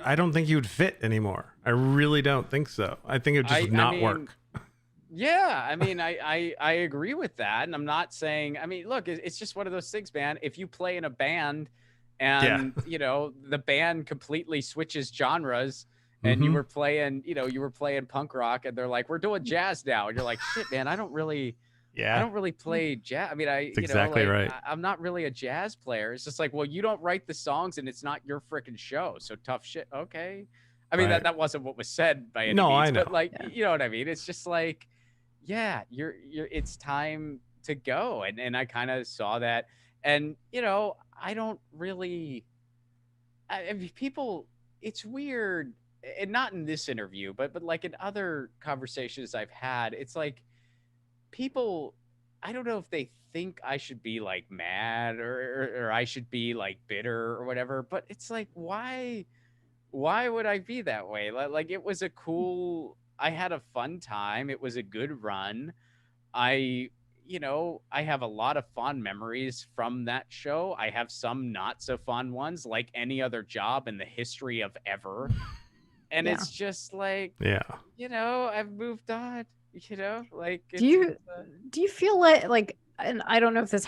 I don't think you would fit anymore. I really don't think so. I think it would just not work. Yeah, I mean, I agree with that. And I'm not saying, I mean, look, it's just one of those things, man. If you play in a band and, the band completely switches genres, and you were playing punk rock and they're like, we're doing jazz now. And you're like, shit, man, I don't really play jazz. I mean, exactly right. I'm not really a jazz player. It's just like, well, you don't write the songs and it's not your freaking show. So tough shit. Okay. I mean, that wasn't what was said by any means, I know. But like, you know what I mean? It's just like, yeah, it's time to go. And I kind of saw that. And, I don't really, I mean, people, it's weird. And not in this interview, but like in other conversations I've had, it's like people, I don't know if they think I should be like mad or I should be like bitter or whatever, but it's like, why would I be that way? Like it was I had a fun time. It was a good run. I have a lot of fond memories from that show. I have some not so fond ones, like any other job in the history of ever. And it's just like, I've moved on, like, do you feel like, and I don't know if this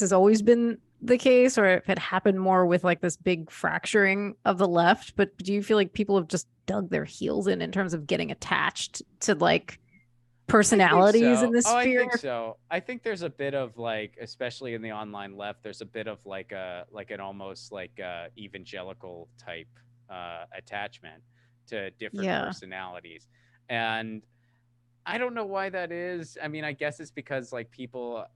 has always been the case or if it happened more with like this big fracturing of the left, but do you feel like people have just dug their heels in terms of getting attached to like personalities in this sphere? I think so. I think there's a bit of like, especially in the online left, there's a bit of like an almost like evangelical type attachment to different personalities. And I don't know why that is. I mean, I guess it's because like people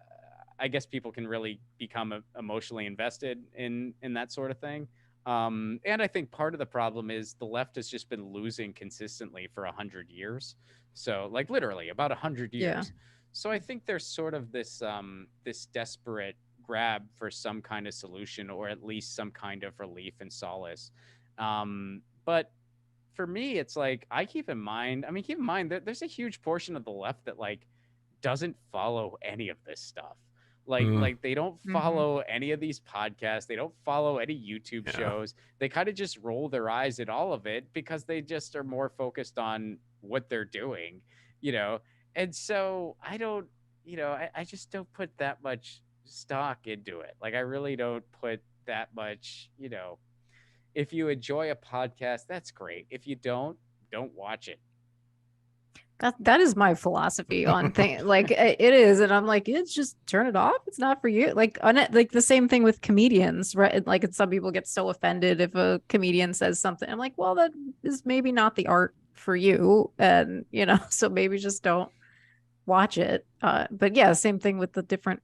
can really become emotionally invested in that sort of thing. And I think part of the problem is the left has just been losing consistently for 100 years. So like literally about 100 years. Yeah. So I think there's sort of this desperate grab for some kind of solution or at least some kind of relief and solace. But for me, it's like, keep in mind that there's a huge portion of the left that like doesn't follow any of this stuff. Like they don't follow any of these podcasts. They don't follow any YouTube shows. They kind of just roll their eyes at all of it because they just are more focused on what they're doing, And so I don't, I just don't put that much stock into it. Like I really don't put that much, If you enjoy a podcast, that's great. If you don't watch it. That is my philosophy on things. Like it is, and I'm like, it's just turn it off. It's not for you. Like the same thing with comedians, right? Like some people get so offended if a comedian says something. I'm like, well, that is maybe not the art for you, and so maybe just don't watch it. But yeah, same thing with the different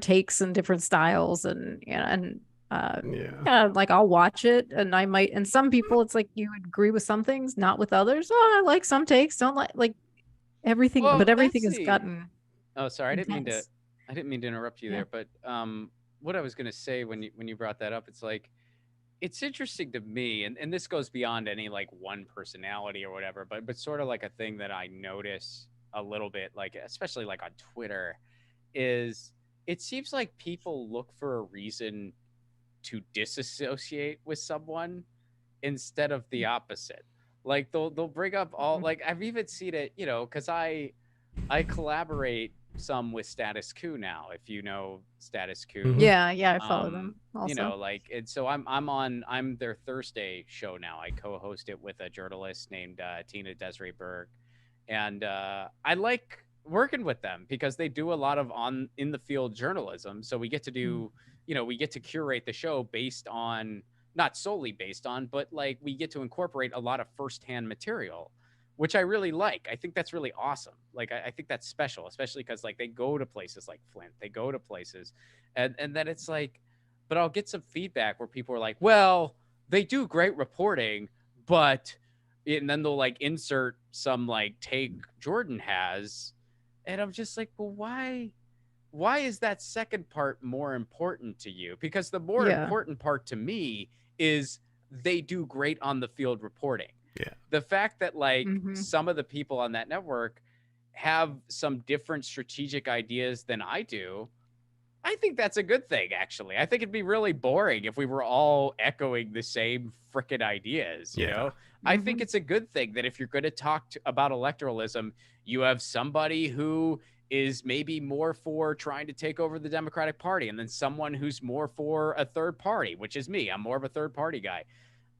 takes and different styles, and like I'll watch it and I might, and some people it's like you agree with some things, not with others. I like some takes, don't like everything, but everything has gotten. Oh, sorry, intense. I didn't mean to interrupt you there, but what I was gonna say when you brought that up, it's like it's interesting to me, and this goes beyond any like one personality or whatever, but sort of like a thing that I notice a little bit, like especially like on Twitter, is it seems like people look for a reason to disassociate with someone instead of the opposite. Like they'll bring up all, like I've even seen it, you know, because I collaborate some with Status Quo now, if you know Status Quo. Yeah, I follow them also. You know, like, and so I'm their Thursday show now. I co-host it with a journalist named Tina Desiree Berg, and I like working with them because they do a lot of in the field journalism. So we get to do, you know, we get to curate the show based on, not solely based on, but like we get to incorporate a lot of firsthand material, which I really like. I think that's really awesome. Like, I think that's special, especially because like they go to places like Flint, they go to places, and then it's like, but I'll get some feedback where people are like, well, they do great reporting, but, and then they'll like insert some like take Jordan has, and I'm just like, well, why is that second part more important to you? Because the more important part to me is they do great on the field reporting. Yeah. The fact that like some of the people on that network have some different strategic ideas than I do, I think that's a good thing, actually. I think it'd be really boring if we were all echoing the same freaking ideas, you know? I think it's a good thing that if you're going to talk about electoralism, you have somebody who is maybe more for trying to take over the Democratic Party, and then someone who's more for a third party, which is me. I'm more of a third party guy.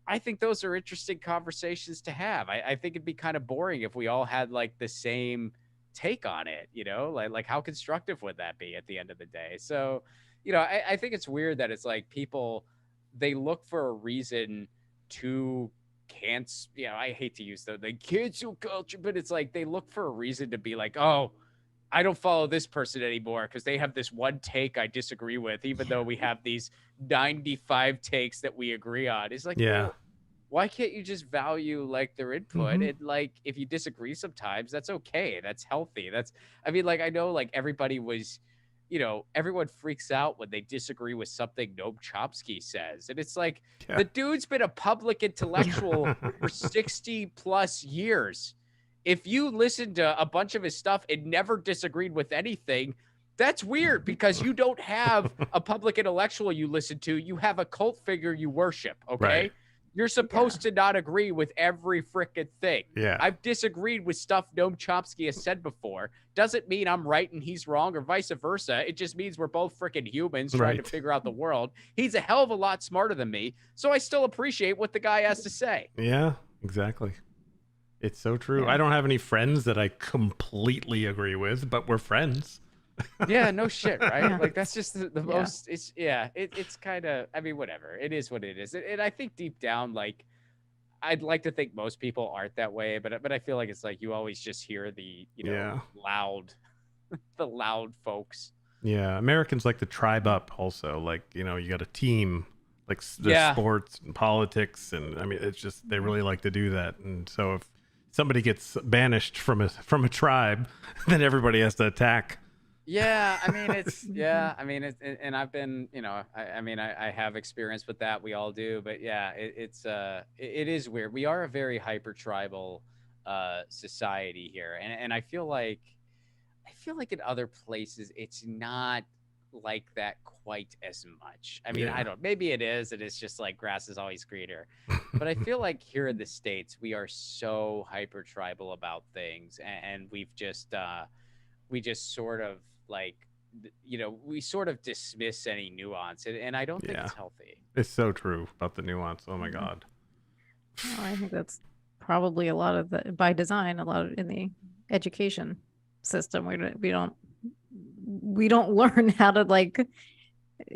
I think those are interesting conversations to have. I think it'd be kind of boring if we all had like the same take on it, you know, like how constructive would that be at the end of the day? So, you know, I think it's weird that it's like people, they look for a reason to you know, I hate to use the cancel culture, but it's like they look for a reason to be like, oh, I don't follow this person anymore because they have this one take I disagree with, even though we have these 95 takes that we agree on. It's like, well, why can't you just value like their input? And like, if you disagree sometimes, that's okay. That's healthy. I mean, like, I know like everybody was, you know, everyone freaks out when they disagree with something Noam Chomsky says. And it's like, the dude's been a public intellectual for 60 plus years. If you listen to a bunch of his stuff and never disagreed with anything, that's weird because you don't have a public intellectual you listen to. You have a cult figure you worship, okay? Right. You're supposed to not agree with every frickin' thing. Yeah. I've disagreed with stuff Noam Chomsky has said before. Doesn't mean I'm right and he's wrong or vice versa. It just means we're both frickin' humans trying to figure out the world. He's a hell of a lot smarter than me, so I still appreciate what the guy has to say. Yeah, exactly. It's so true. I don't have any friends that I completely agree with, but we're friends. Yeah, no shit, right? Like that's just the most. It's it's kind of. I mean, whatever. It is what it is, and I think deep down, like, I'd like to think most people aren't that way, but I feel like it's like you always just hear the loud, the loud folks. Yeah, Americans like to tribe up. Also, like you got a team, like there's sports and politics, and I mean, it's just they really like to do that, and so if somebody gets banished from a tribe, then everybody has to attack. Yeah, I mean and I've been, I have experience with that. We all do, but yeah, it is weird. We are a very hyper tribal society here, and I feel like in other places it's not like that quite as much. I mean, I don't. Maybe it is. It is just like grass is always greener, but I feel like here in the States we are so hyper tribal about things, and we just sort of like, we sort of dismiss any nuance, and I don't think it's healthy. It's so true about the nuance. Oh my God. Well, I think that's probably a lot of the, by design, a lot of in the education system, we don't learn how to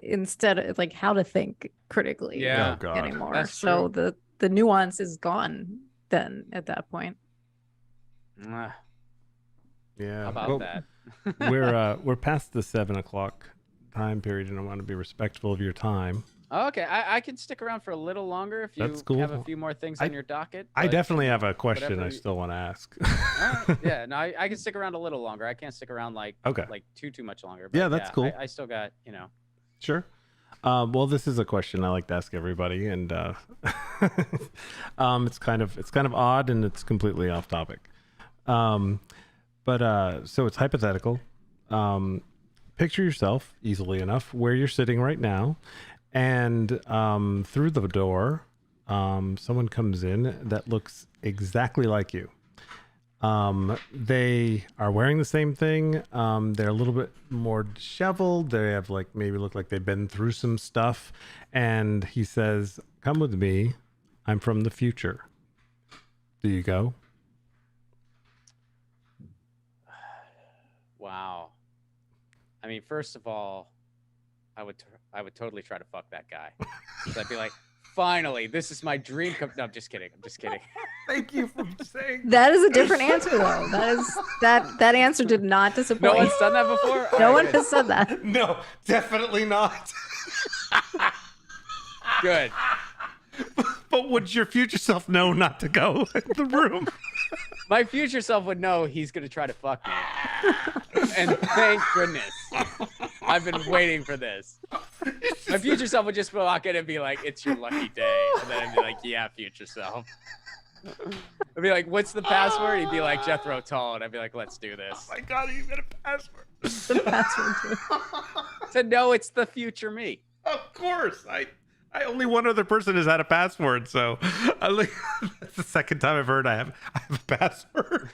instead of how to think critically anymore. That's so true. The nuance is gone then at that point. Yeah. How about that? we're past the 7 o'clock time period, and I want to be respectful of your time. Okay, I can stick around for a little longer if you have a few more things on your docket. I definitely have a question I still want to ask. Right. Yeah, no, I can stick around a little longer. I can't stick around too much longer. But that's cool. I still got, Sure. Well, this is a question I like to ask everybody, and it's kind of odd and it's completely off topic. But so it's hypothetical. Picture yourself easily enough where you're sitting right now, And through the door, someone comes in that looks exactly like you. They are wearing the same thing. They're a little bit more disheveled. They have maybe look like they've been through some stuff. And he says, "Come with me. I'm from the future." Do you go? Wow. I mean, first of all, I would totally try to fuck that guy. So I'd be like, finally, this is my dream come. No, I'm just kidding. Thank you for saying that. Is a different answer though. That answer did not disappoint. No one's done that before? No one has said that. No, definitely not. Good. But would your future self know not to go in the room? My future self would know he's going to try to fuck me. And thank goodness. I've been waiting for this. My future self would just walk in and be like, "It's your lucky day." And then I'd be like, "Yeah, future self." I'd be like, "What's the password?" He'd be like, "Jethro Tull." And I'd be like, "Let's do this." Oh my God, you got a password. The password too. So no, it's the future me. Of course. I only one other person has had a password, so that's the second time I've heard I have a password.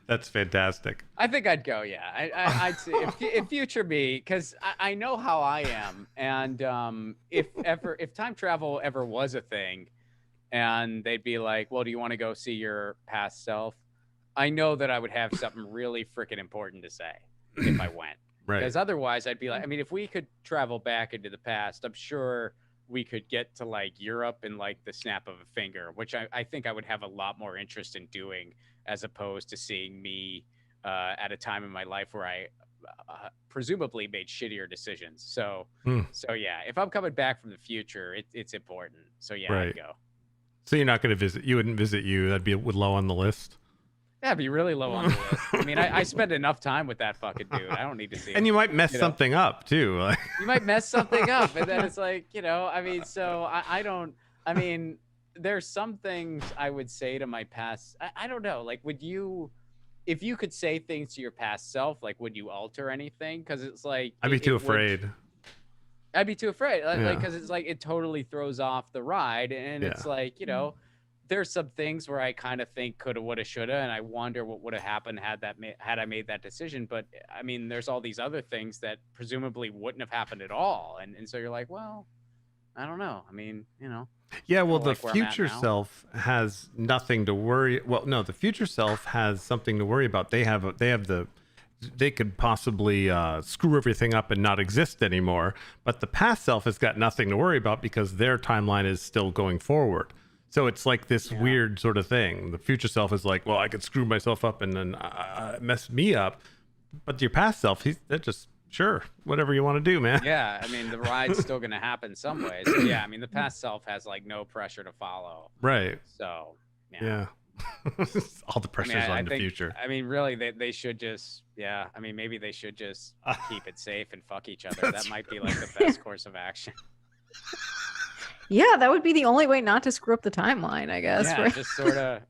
That's fantastic. I think I'd go, yeah. I'd say if future me, because I know how I am, and if time travel ever was a thing, and they'd be like, "Well, do you want to go see your past self?" I know that I would have something really freaking important to say if I went. Right. Because otherwise, I'd be like, I mean, if we could travel back into the past, I'm sure we could get to Europe in the snap of a finger, which I think I would have a lot more interest in doing, as opposed to seeing me at a time in my life where I presumably made shittier decisions. So yeah, if I'm coming back from the future, it's important. So yeah, right. I'd go. So you're not going to visit? You wouldn't visit you? That'd be low on the list. That'd be really low on the list. I mean, I spend enough time with that fucking dude. I don't need to see him. And you might mess something up too. You might mess something up, and then it's I mean, so I don't. I mean, there's some things I would say to my past. I don't know. Would you, if you could say things to your past self, would you alter anything? Because it's I'd be too afraid. I'd be too afraid. Because it's it totally throws off the ride, and it's there's some things where I kind of think coulda, woulda, shoulda, and I wonder what would have happened had I made that decision. But I mean, there's all these other things that presumably wouldn't have happened at all, and so you're like, well, I don't know. I mean, Yeah, well, the future self has nothing to worry. Well, no, the future self has something to worry about. They could possibly screw everything up and not exist anymore. But the past self has got nothing to worry about because their timeline is still going forward. So it's this weird sort of thing. The future self is like, well, I could screw myself up and then mess me up. But your past self, they're just, sure, whatever you want to do, man. Yeah, I mean, the ride's still going to happen some ways. So, yeah, I mean, the past self has no pressure to follow. Right. So, yeah. All the pressure's on the future. I mean, really, they should just, I mean, maybe they should just keep it safe and fuck each other. That might be the best course of action. Yeah, that would be the only way not to screw up the timeline, I guess. Yeah, right? just sort of.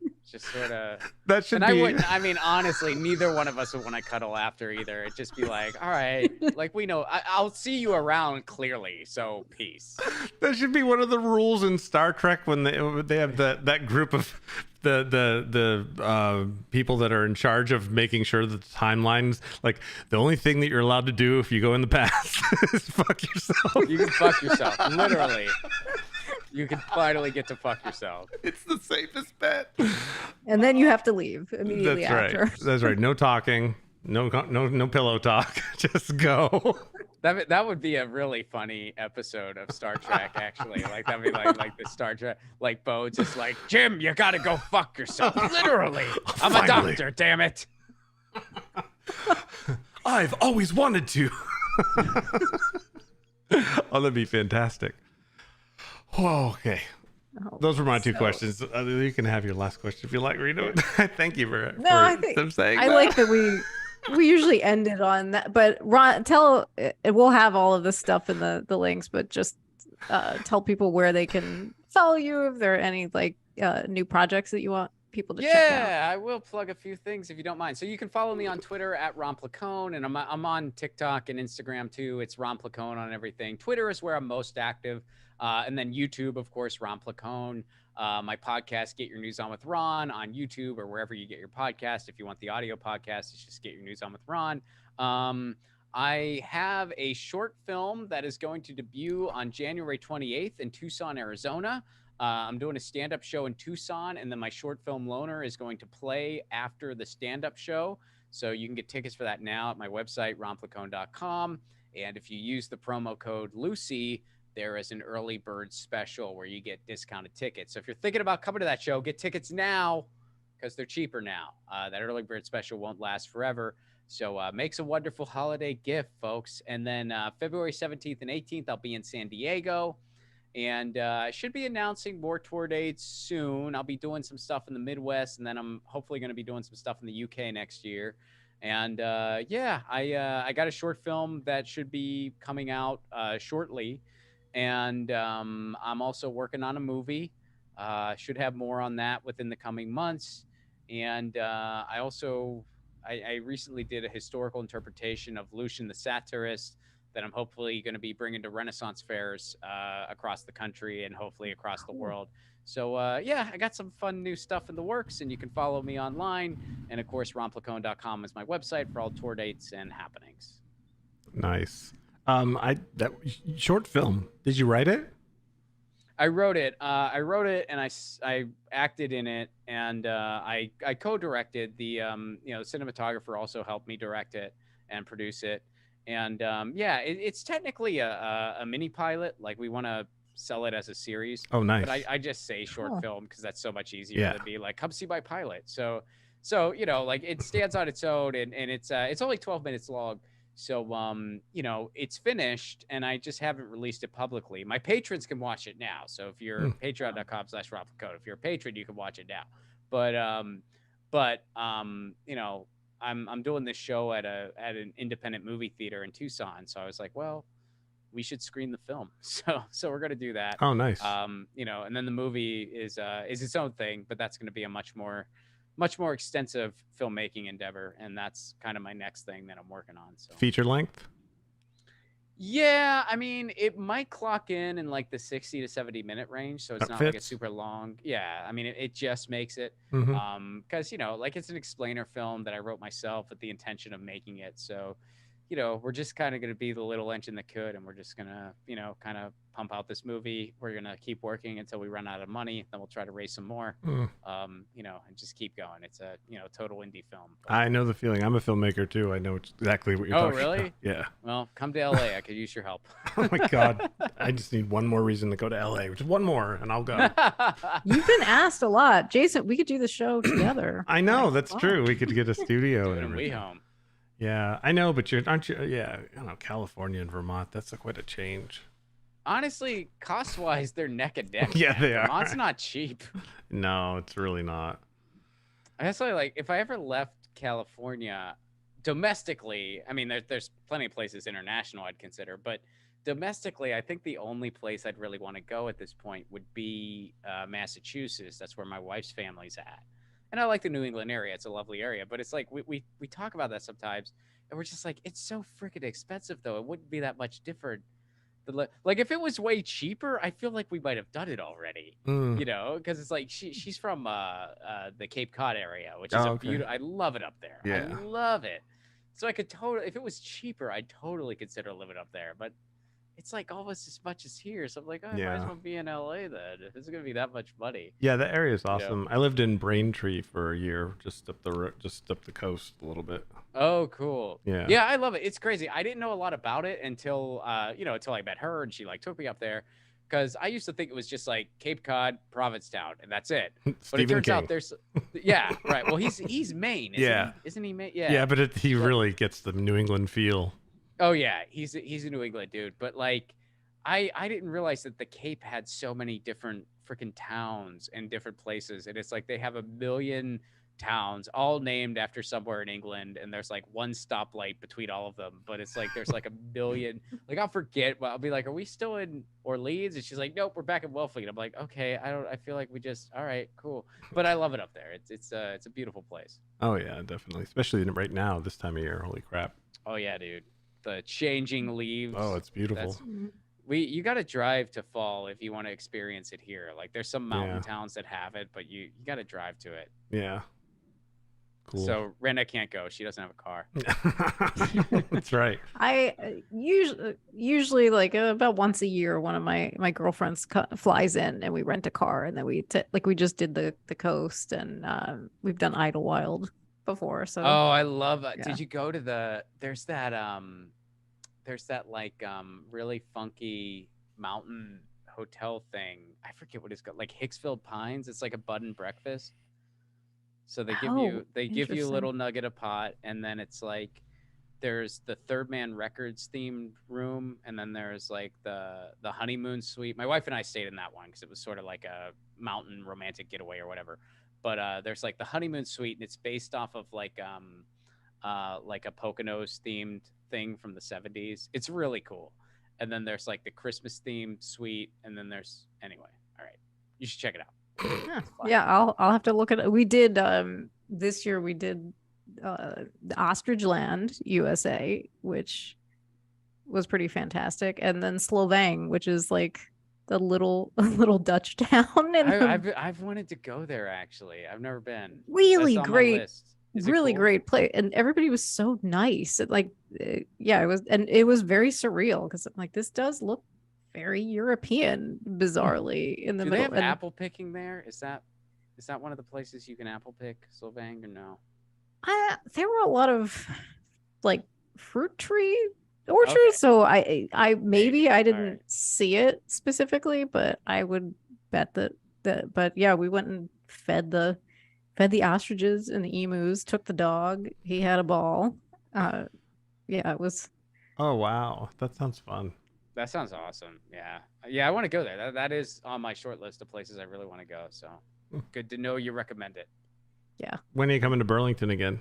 That should be. I wouldn't. I mean, honestly, neither one of us would want to cuddle after either. It'd just be all right, we know. I'll see you around clearly. So peace. That should be one of the rules in Star Trek when they have that group of the people that are in charge of making sure that the timelines, the only thing that you're allowed to do if you go in the past is fuck yourself. You can fuck yourself, literally. You can finally get to fuck yourself. It's the safest bet. And then you have to leave immediately after. Right. That's right. No talking. No pillow talk. Just go. That would be a really funny episode of Star Trek, actually. That'd be like the Star Trek, Bo just Jim, you gotta go fuck yourself. Literally. I'm a doctor, damn it. I've always wanted to. Oh, that'd be fantastic. Oh, okay. Those were my two questions. You can have your last question if you like, Rita. Thank you for I like that we usually end it on that. But Ron, we'll have all of this stuff in the links, but just tell people where they can follow you if there are any new projects that you want. people to check out? Yeah, I will plug a few things if you don't mind. So you can follow me on Twitter at Ron Placone, and I'm on TikTok and Instagram too. It's Ron Placone on everything. Twitter is where I'm most active, and then YouTube, of course, Ron Placone. My podcast, Get Your News On with Ron, on YouTube or wherever you get your podcast. If you want the audio podcast, it's just Get Your News On with Ron. I have a short film that is going to debut on January 28th in Tucson, Arizona. I'm doing a stand-up show in Tucson, and then my short film Loner is going to play after the stand-up show. So you can get tickets for that now at my website, ronplacone.com. And if you use the promo code Lucy, there is an early bird special where you get discounted tickets. So if you're thinking about coming to that show, get tickets now because they're cheaper now. That early bird special won't last forever. So makes a wonderful holiday gift, folks. And then February 17th and 18th, I'll be in San Diego. And I should be announcing more tour dates soon. I'll be doing some stuff in the Midwest, and then I'm hopefully going to be doing some stuff in the UK next year. And yeah, I got a short film that should be coming out shortly. And I'm also working on a movie. Should have more on that within the coming months. And I recently did a historical interpretation of Lucian the Satirist that I'm hopefully going to be bringing to Renaissance fairs across the country and hopefully across the world. So yeah, I got some fun new stuff in the works, and you can follow me online. And of course, ronplacone.com is my website for all tour dates and happenings. Nice. That short film, did you write it? I wrote it and I acted in it, and I co-directed. The cinematographer also helped me direct it and produce it. And yeah, it's technically a mini pilot. Like, we want to sell it as a series. Oh, nice. But I just say short film because that's so much easier than be like, come see my pilot. So like, it stands on its own, and it's only 12 minutes long. So it's finished, and I just haven't released it publicly. My patrons can watch it now. So if you're patreon.com/ronplacone, if you're a patron, you can watch it now. But I'm doing this show at an independent movie theater in Tucson. So I was like, well, we should screen the film. So we're going to do that. Oh, nice. And then the movie is its own thing, but that's going to be a much more extensive filmmaking endeavor. And that's kind of my next thing that I'm working on. So feature length? Yeah, I mean, it might clock in like the 60 to 70 minute range, so it's not like a super long. Yeah, I mean, it just makes it because like, it's an explainer film that I wrote myself with the intention of making it. So we're just kind of going to be the little engine that could, and we're just going to kind of pump out this movie. We're going to keep working until we run out of money, then we'll try to raise some more. And just keep going. It's a total indie film. But I know the feeling. I'm a filmmaker too. I know exactly what you're talking about. Oh, really? Yeah. Well, come to LA. I could use your help. Oh my God. I just need one more reason to go to LA, just one more, and I'll go. You've been asked a lot. Jason, we could do the show together. I know, that's true. We could get a studio and everything. home. Yeah, I know, but aren't you? Yeah, I don't know, California and Vermont, that's quite a change. Honestly, cost-wise, they're neck and neck. Yeah, they are. Vermont's not cheap. No, it's really not. I guess, like, if I ever left California domestically, I mean, there's plenty of places international I'd consider, but domestically, I think the only place I'd really want to go at this point would be Massachusetts. That's where my wife's family's at. And I like the New England area. It's a lovely area. But it's like, we talk about that sometimes, and we're just like, it's so freaking expensive, though. It wouldn't be that much different. Like, if it was way cheaper, I feel like we might have done it already. Because it's like, she's from the Cape Cod area, which is beautiful. I love it up there. Yeah. I love it. So I could totally, if it was cheaper, I'd totally consider living up there. But it's like almost as much as here. So I'm like, I might as well be in LA then. If it's going to be that much money. Yeah, the area is awesome. I lived in Braintree for a year, just up the coast a little bit. Oh, cool. Yeah. Yeah, I love it. It's crazy. I didn't know a lot about it until until I met her, and she like took me up there. Because I used to think it was just like Cape Cod, Provincetown, and that's it. But it turns out there's, right. Well, he's Maine, isn't he Maine? Yeah. Yeah, but he really gets the New England feel. Oh yeah, he's a New England dude. But like, I didn't realize that the Cape had so many different freaking towns and different places, and it's like they have 1 million towns, all named after somewhere in England, and there's like one stoplight between all of them. But it's like there's like a million. Like I'll forget. I'll be like, "Are we still in Orleans?" And she's like, "Nope, we're back in Wellfleet." I'm like, "Okay, I feel like we just all right, cool." But I love it up there. It's a beautiful place. Oh yeah, definitely, especially right now this time of year. Holy crap! Oh yeah, dude. The changing leaves. Oh, it's beautiful. You got to drive to fall if you want to experience it here. Like there's some mountain towns that have it, but you got to drive to it. Yeah. Cool. So Rena can't go. She doesn't have a car. That's right. I usually like about once a year, one of my girlfriends flies in and we rent a car, and then we just did the coast, and we've done Idlewild before. So oh, I love it. Yeah. Did you go to there's that like really funky mountain hotel thing. I forget what it's called, like Hicksville Pines. It's like a bed and breakfast. So they give you a little nugget of pot, and then it's like there's the Third Man Records themed room, and then there's like the honeymoon suite. My wife and I stayed in that one because it was sort of like a mountain romantic getaway or whatever. But there's like the honeymoon suite, and it's based off of like a PLACONE'S themed thing from the 70s. It's really cool. And then there's like the Christmas themed suite, and then there's anyway. All right, you should check it out. Yeah, I'll have to look at it. We did this year. We did the Ostrich Land, USA, which was pretty fantastic, and then Slovang, which is like the little Dutch town. And I've wanted to go there actually. I've never been. Really great, really cool? Great place, and everybody was so nice. It was very surreal because like this does look very European, bizarrely in the middle. Do they have apple picking there? Is that one of the places you can apple pick, Slovang, or no? There were a lot of like fruit tree orchards, okay. So I didn't see it specifically, but I would bet that. But yeah, we went and fed the ostriches and the emus. Took the dog. He had a ball. Yeah, it was. Oh wow, that sounds fun. That sounds awesome. Yeah, I want to go there. That is on my short list of places I really want to go. So good to know you recommend it. Yeah. When are you coming to Burlington again?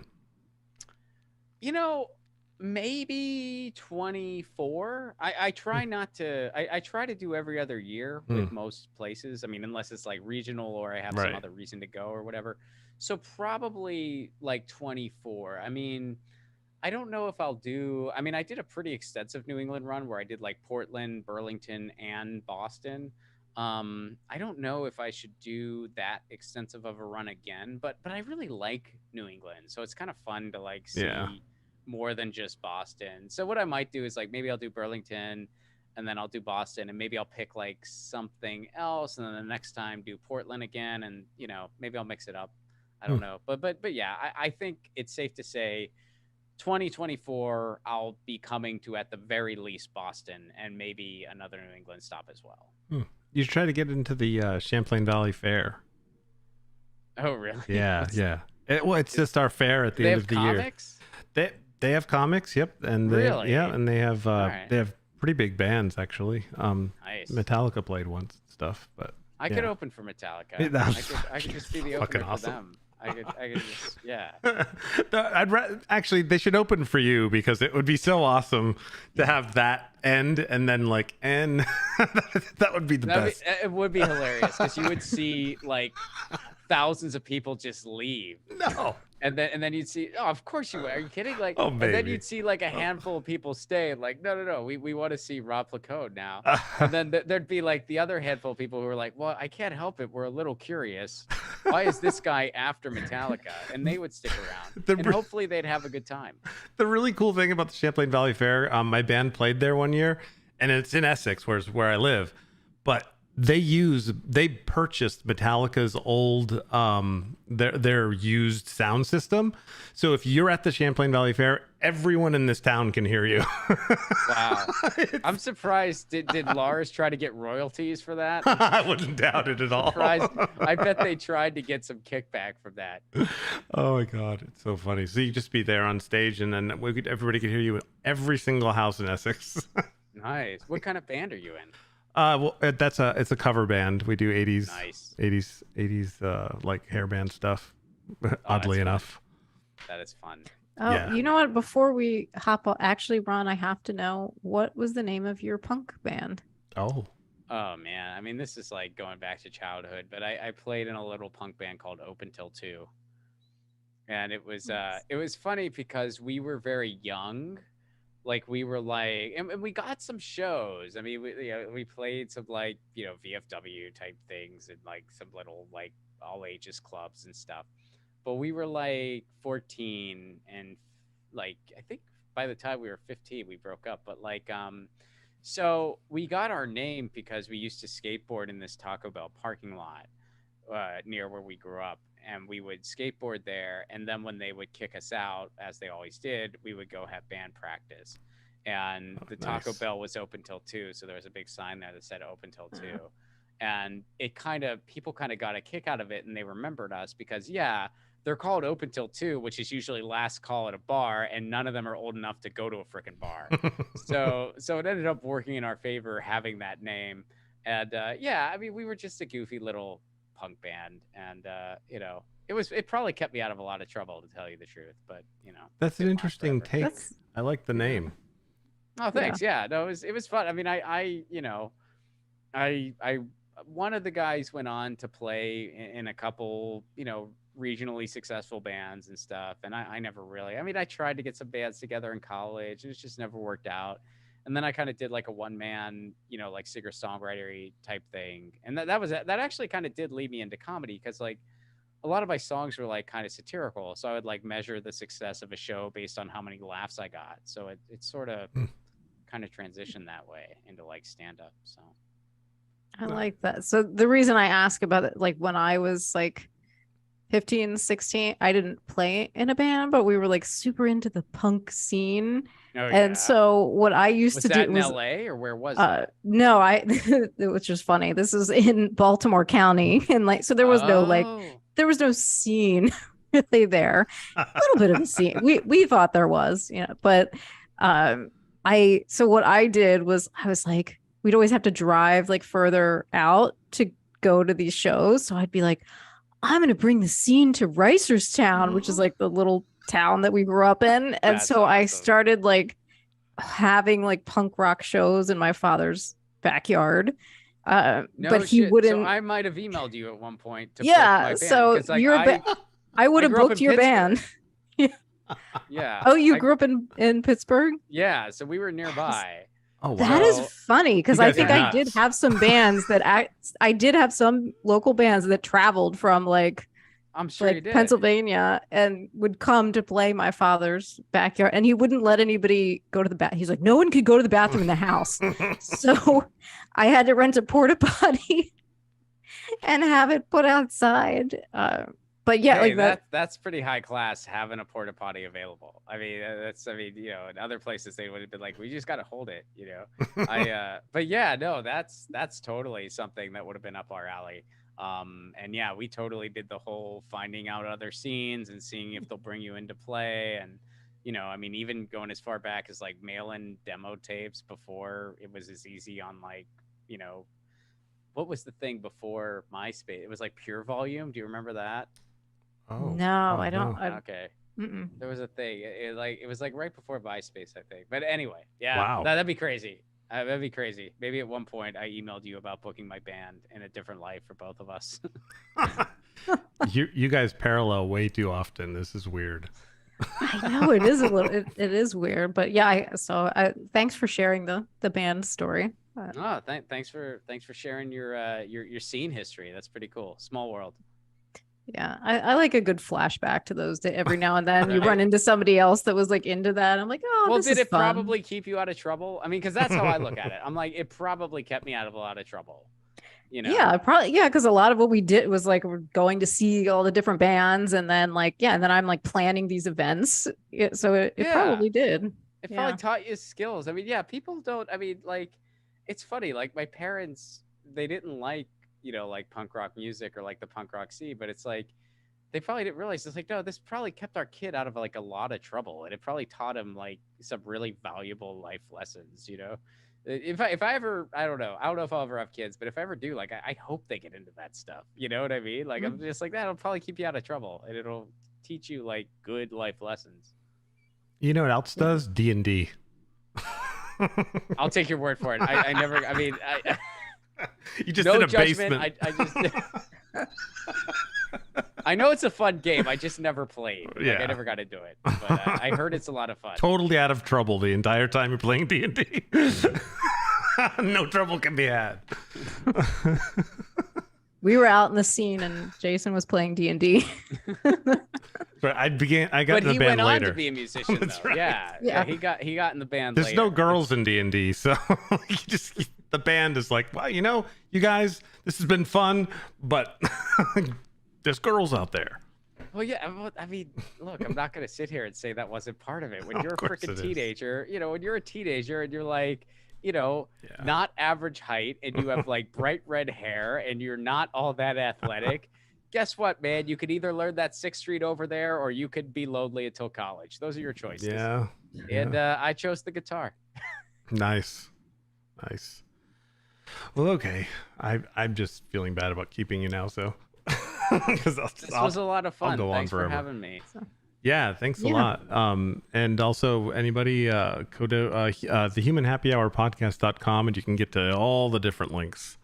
Maybe 24. I try not to. I try to do every other year with most places. I mean, unless it's like regional or I have some other reason to go or whatever. So probably like 24. I mean, I don't know if I'll do. I mean, I did a pretty extensive New England run where I did like Portland, Burlington, and Boston. I don't know if I should do that extensive of a run again, but I really like New England, so it's kind of fun to like see more than just Boston. So what I might do is like maybe I'll do Burlington, and then I'll do Boston, and maybe I'll pick like something else, and then the next time do Portland again, and maybe I'll mix it up. I don't know, but yeah, I think it's safe to say 2024, I'll be coming to at the very least Boston and maybe another New England stop as well. You try to get into the Champlain Valley Fair. Oh, really? Yeah. It's just our fair at the end of the comics? Year. They have comics, yep, and and they have pretty big bands actually. Nice. Metallica played once and stuff, but I could open for Metallica. I could just be the opener for them. I could just, yeah. Actually, they should open for you because it would be so awesome to have that end and then like end. That would be the best. It would be hilarious because you would see like thousands of people just leave. No. And then you'd see, oh, of course you would. Are you kidding? Like, oh, and then you'd see like a handful of people stay and like, no, we want to see Ron Placone now. And then there'd be like the other handful of people who were like, well, I can't help it. We're a little curious. Why is this guy after Metallica? And they would stick around. And hopefully they'd have a good time. The really cool thing about the Champlain Valley Fair, my band played there one year, and it's in Essex, where I live, but they purchased Metallica's old their used sound system. So if you're at the Champlain Valley Fair, everyone in this town can hear you. Wow. I'm surprised. Did Lars try to get royalties for that? I wouldn't doubt it at all. I bet they tried to get some kickback from that. Oh my God, it's so funny. So you just be there on stage, and then everybody could hear you in every single house in Essex. Nice. What kind of band are you in? Well, it's a cover band. We do 80s, nice. 80s like hair band stuff. Oddly enough. That is fun. Oh, Yeah. you know what? Before we hop on, actually, Ron, I have to know, what was the name of your punk band? Oh. Oh man, I mean, this is like going back to childhood, but I played in a little punk band called Open Till 2. And it was funny because we were very young. Like we were like, and we got some shows. I mean, we played some like, VFW type things and like some little like all ages clubs and stuff. But we were like 14 and like, I think by the time we were 15, we broke up. But like, so we got our name because we used to skateboard in this Taco Bell parking lot near where we grew up. And we would skateboard there. And then when they would kick us out, as they always did, we would go have band practice. And the Taco Bell was open till 2. So there was a big sign there that said open till 2. And people kind of got a kick out of it. And they remembered us because, they're called open till 2, which is usually last call at a bar. And none of them are old enough to go to a freaking bar. So it ended up working in our favor having that name. And I mean, we were just a goofy little punk band, and it probably kept me out of a lot of trouble, to tell you the truth, but that's an interesting take. I like the name. Oh, thanks. No, it was fun. I mean, I one of the guys went on to play in a couple regionally successful bands and stuff, and I never really, I mean, I tried to get some bands together in college, and it's just never worked out. And then I kind of did like a one-man, like singer-songwriter type thing. And that actually kind of did lead me into comedy, because like a lot of my songs were like kind of satirical. So I would like measure the success of a show based on how many laughs I got. So it sort of kind of transitioned that way into like stand-up. So I like that. So the reason I ask about it, like when I was like 15, 16, I didn't play in a band, but we were like super into the punk scene. And so what I used to do was in LA, or where was it? No, which is funny. This is in Baltimore County. And like, so there was no scene really there. A little bit of a scene. We thought there was, but so what I did was I was like, we'd always have to drive like further out to go to these shows. So I'd be like, I'm going to bring the scene to Reisterstown, which is like the little town that we grew up in. And That's so awesome. I started like having like punk rock shows in my father's backyard. But he wouldn't. So I might have emailed you at one point to book my band. So like, I would have booked your band. Yeah. Oh, you grew up in Pittsburgh? Yeah. So we were nearby. Oh, wow. That is funny, because I think I did have some bands that I did have some local bands that traveled from like, I'm sure you did, Pennsylvania, and would come to play my father's backyard, and he wouldn't let anybody go to the bathroom. He's like, no one could go to the bathroom in the house. So I had to rent a porta potty and have it put outside. But yeah, hey, that's pretty high class, having a porta potty available. I mean, in other places they would have been like, we just got to hold it, but yeah, no, that's totally something that would have been up our alley. And yeah, we totally did the whole finding out other scenes and seeing if they'll bring you into play. And, I mean, even going as far back as like mail-in demo tapes before it was as easy on like, what was the thing before MySpace? It was like Pure Volume. Do you remember that? Oh, no, I don't. Okay. There was a thing. It was like right before MySpace, I think. But anyway, yeah, wow. That'd be crazy. That'd be crazy. Maybe at one point I emailed you about booking my band in a different life for both of us. You guys parallel way too often. This is weird. I know it is a little. It is weird, but yeah. Thanks for sharing the band story. Thanks for sharing your scene history. That's pretty cool. Small world. Yeah, I like a good flashback to those days. Every now and then you run into somebody else that was like into that. I'm like, oh, well, this did is it fun. Probably keep you out of trouble? I mean, because that's how I look at it. I'm like, it probably kept me out of a lot of trouble. Yeah, probably. Yeah, because a lot of what we did was like we're going to see all the different bands, and then and then I'm like planning these events. So it probably did. It probably taught you skills. I mean, yeah, people don't. I mean, like, it's funny. Like my parents, they didn't like like punk rock music or like the punk rock scene, but it's like they probably didn't realize, it's like, no, this probably kept our kid out of like a lot of trouble, and it probably taught him like some really valuable life lessons, If I ever, I don't know if I'll ever have kids, but if I ever do, like, I hope they get into that stuff. You know what I mean? Like, I'm just like, that'll probably keep you out of trouble, and it'll teach you like good life lessons. You know what else does? D&D. I'll take your word for it. I never. I mean, you just no in a judgment. basement. I just. I know it's a fun game. I just never played. Like, I never got into it. But I heard it's a lot of fun. Totally out of trouble the entire time you're playing D&D. No trouble can be had. We were out in the scene, and Jason was playing D&D. But I got in the band later. But he went on to be a musician, though. Right. Yeah. He got in the band. There's later. no girls in D&D, so the band is like, well, you know, you guys, this has been fun, but there's girls out there. Well, yeah. I mean, look, I'm not gonna sit here and say that wasn't part of it. When you're a freaking teenager, you know, when you're a teenager and you're like, you know, not average height, and you have like bright red hair, and you're not all that athletic. Guess what, man? You could either learn that 6th Street over there, or you could be lonely until college. Those are your choices. Yeah. And I chose the guitar. Nice. Well, okay. I'm just feeling bad about keeping you now, so. This was a lot of fun. I'll go Thanks on forever. for having me. Yeah, thanks a lot. And also anybody go to thehumanhappyhourpodcast.com, and you can get to all the different links.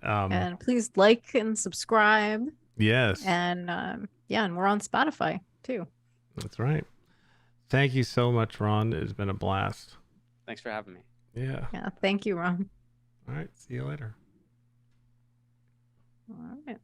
And please like and subscribe. Yes. And and we're on Spotify too. That's right. Thank you so much, Ron. It's been a blast. Thanks for having me. Yeah. Yeah, thank you, Ron. All right. See you later. All right.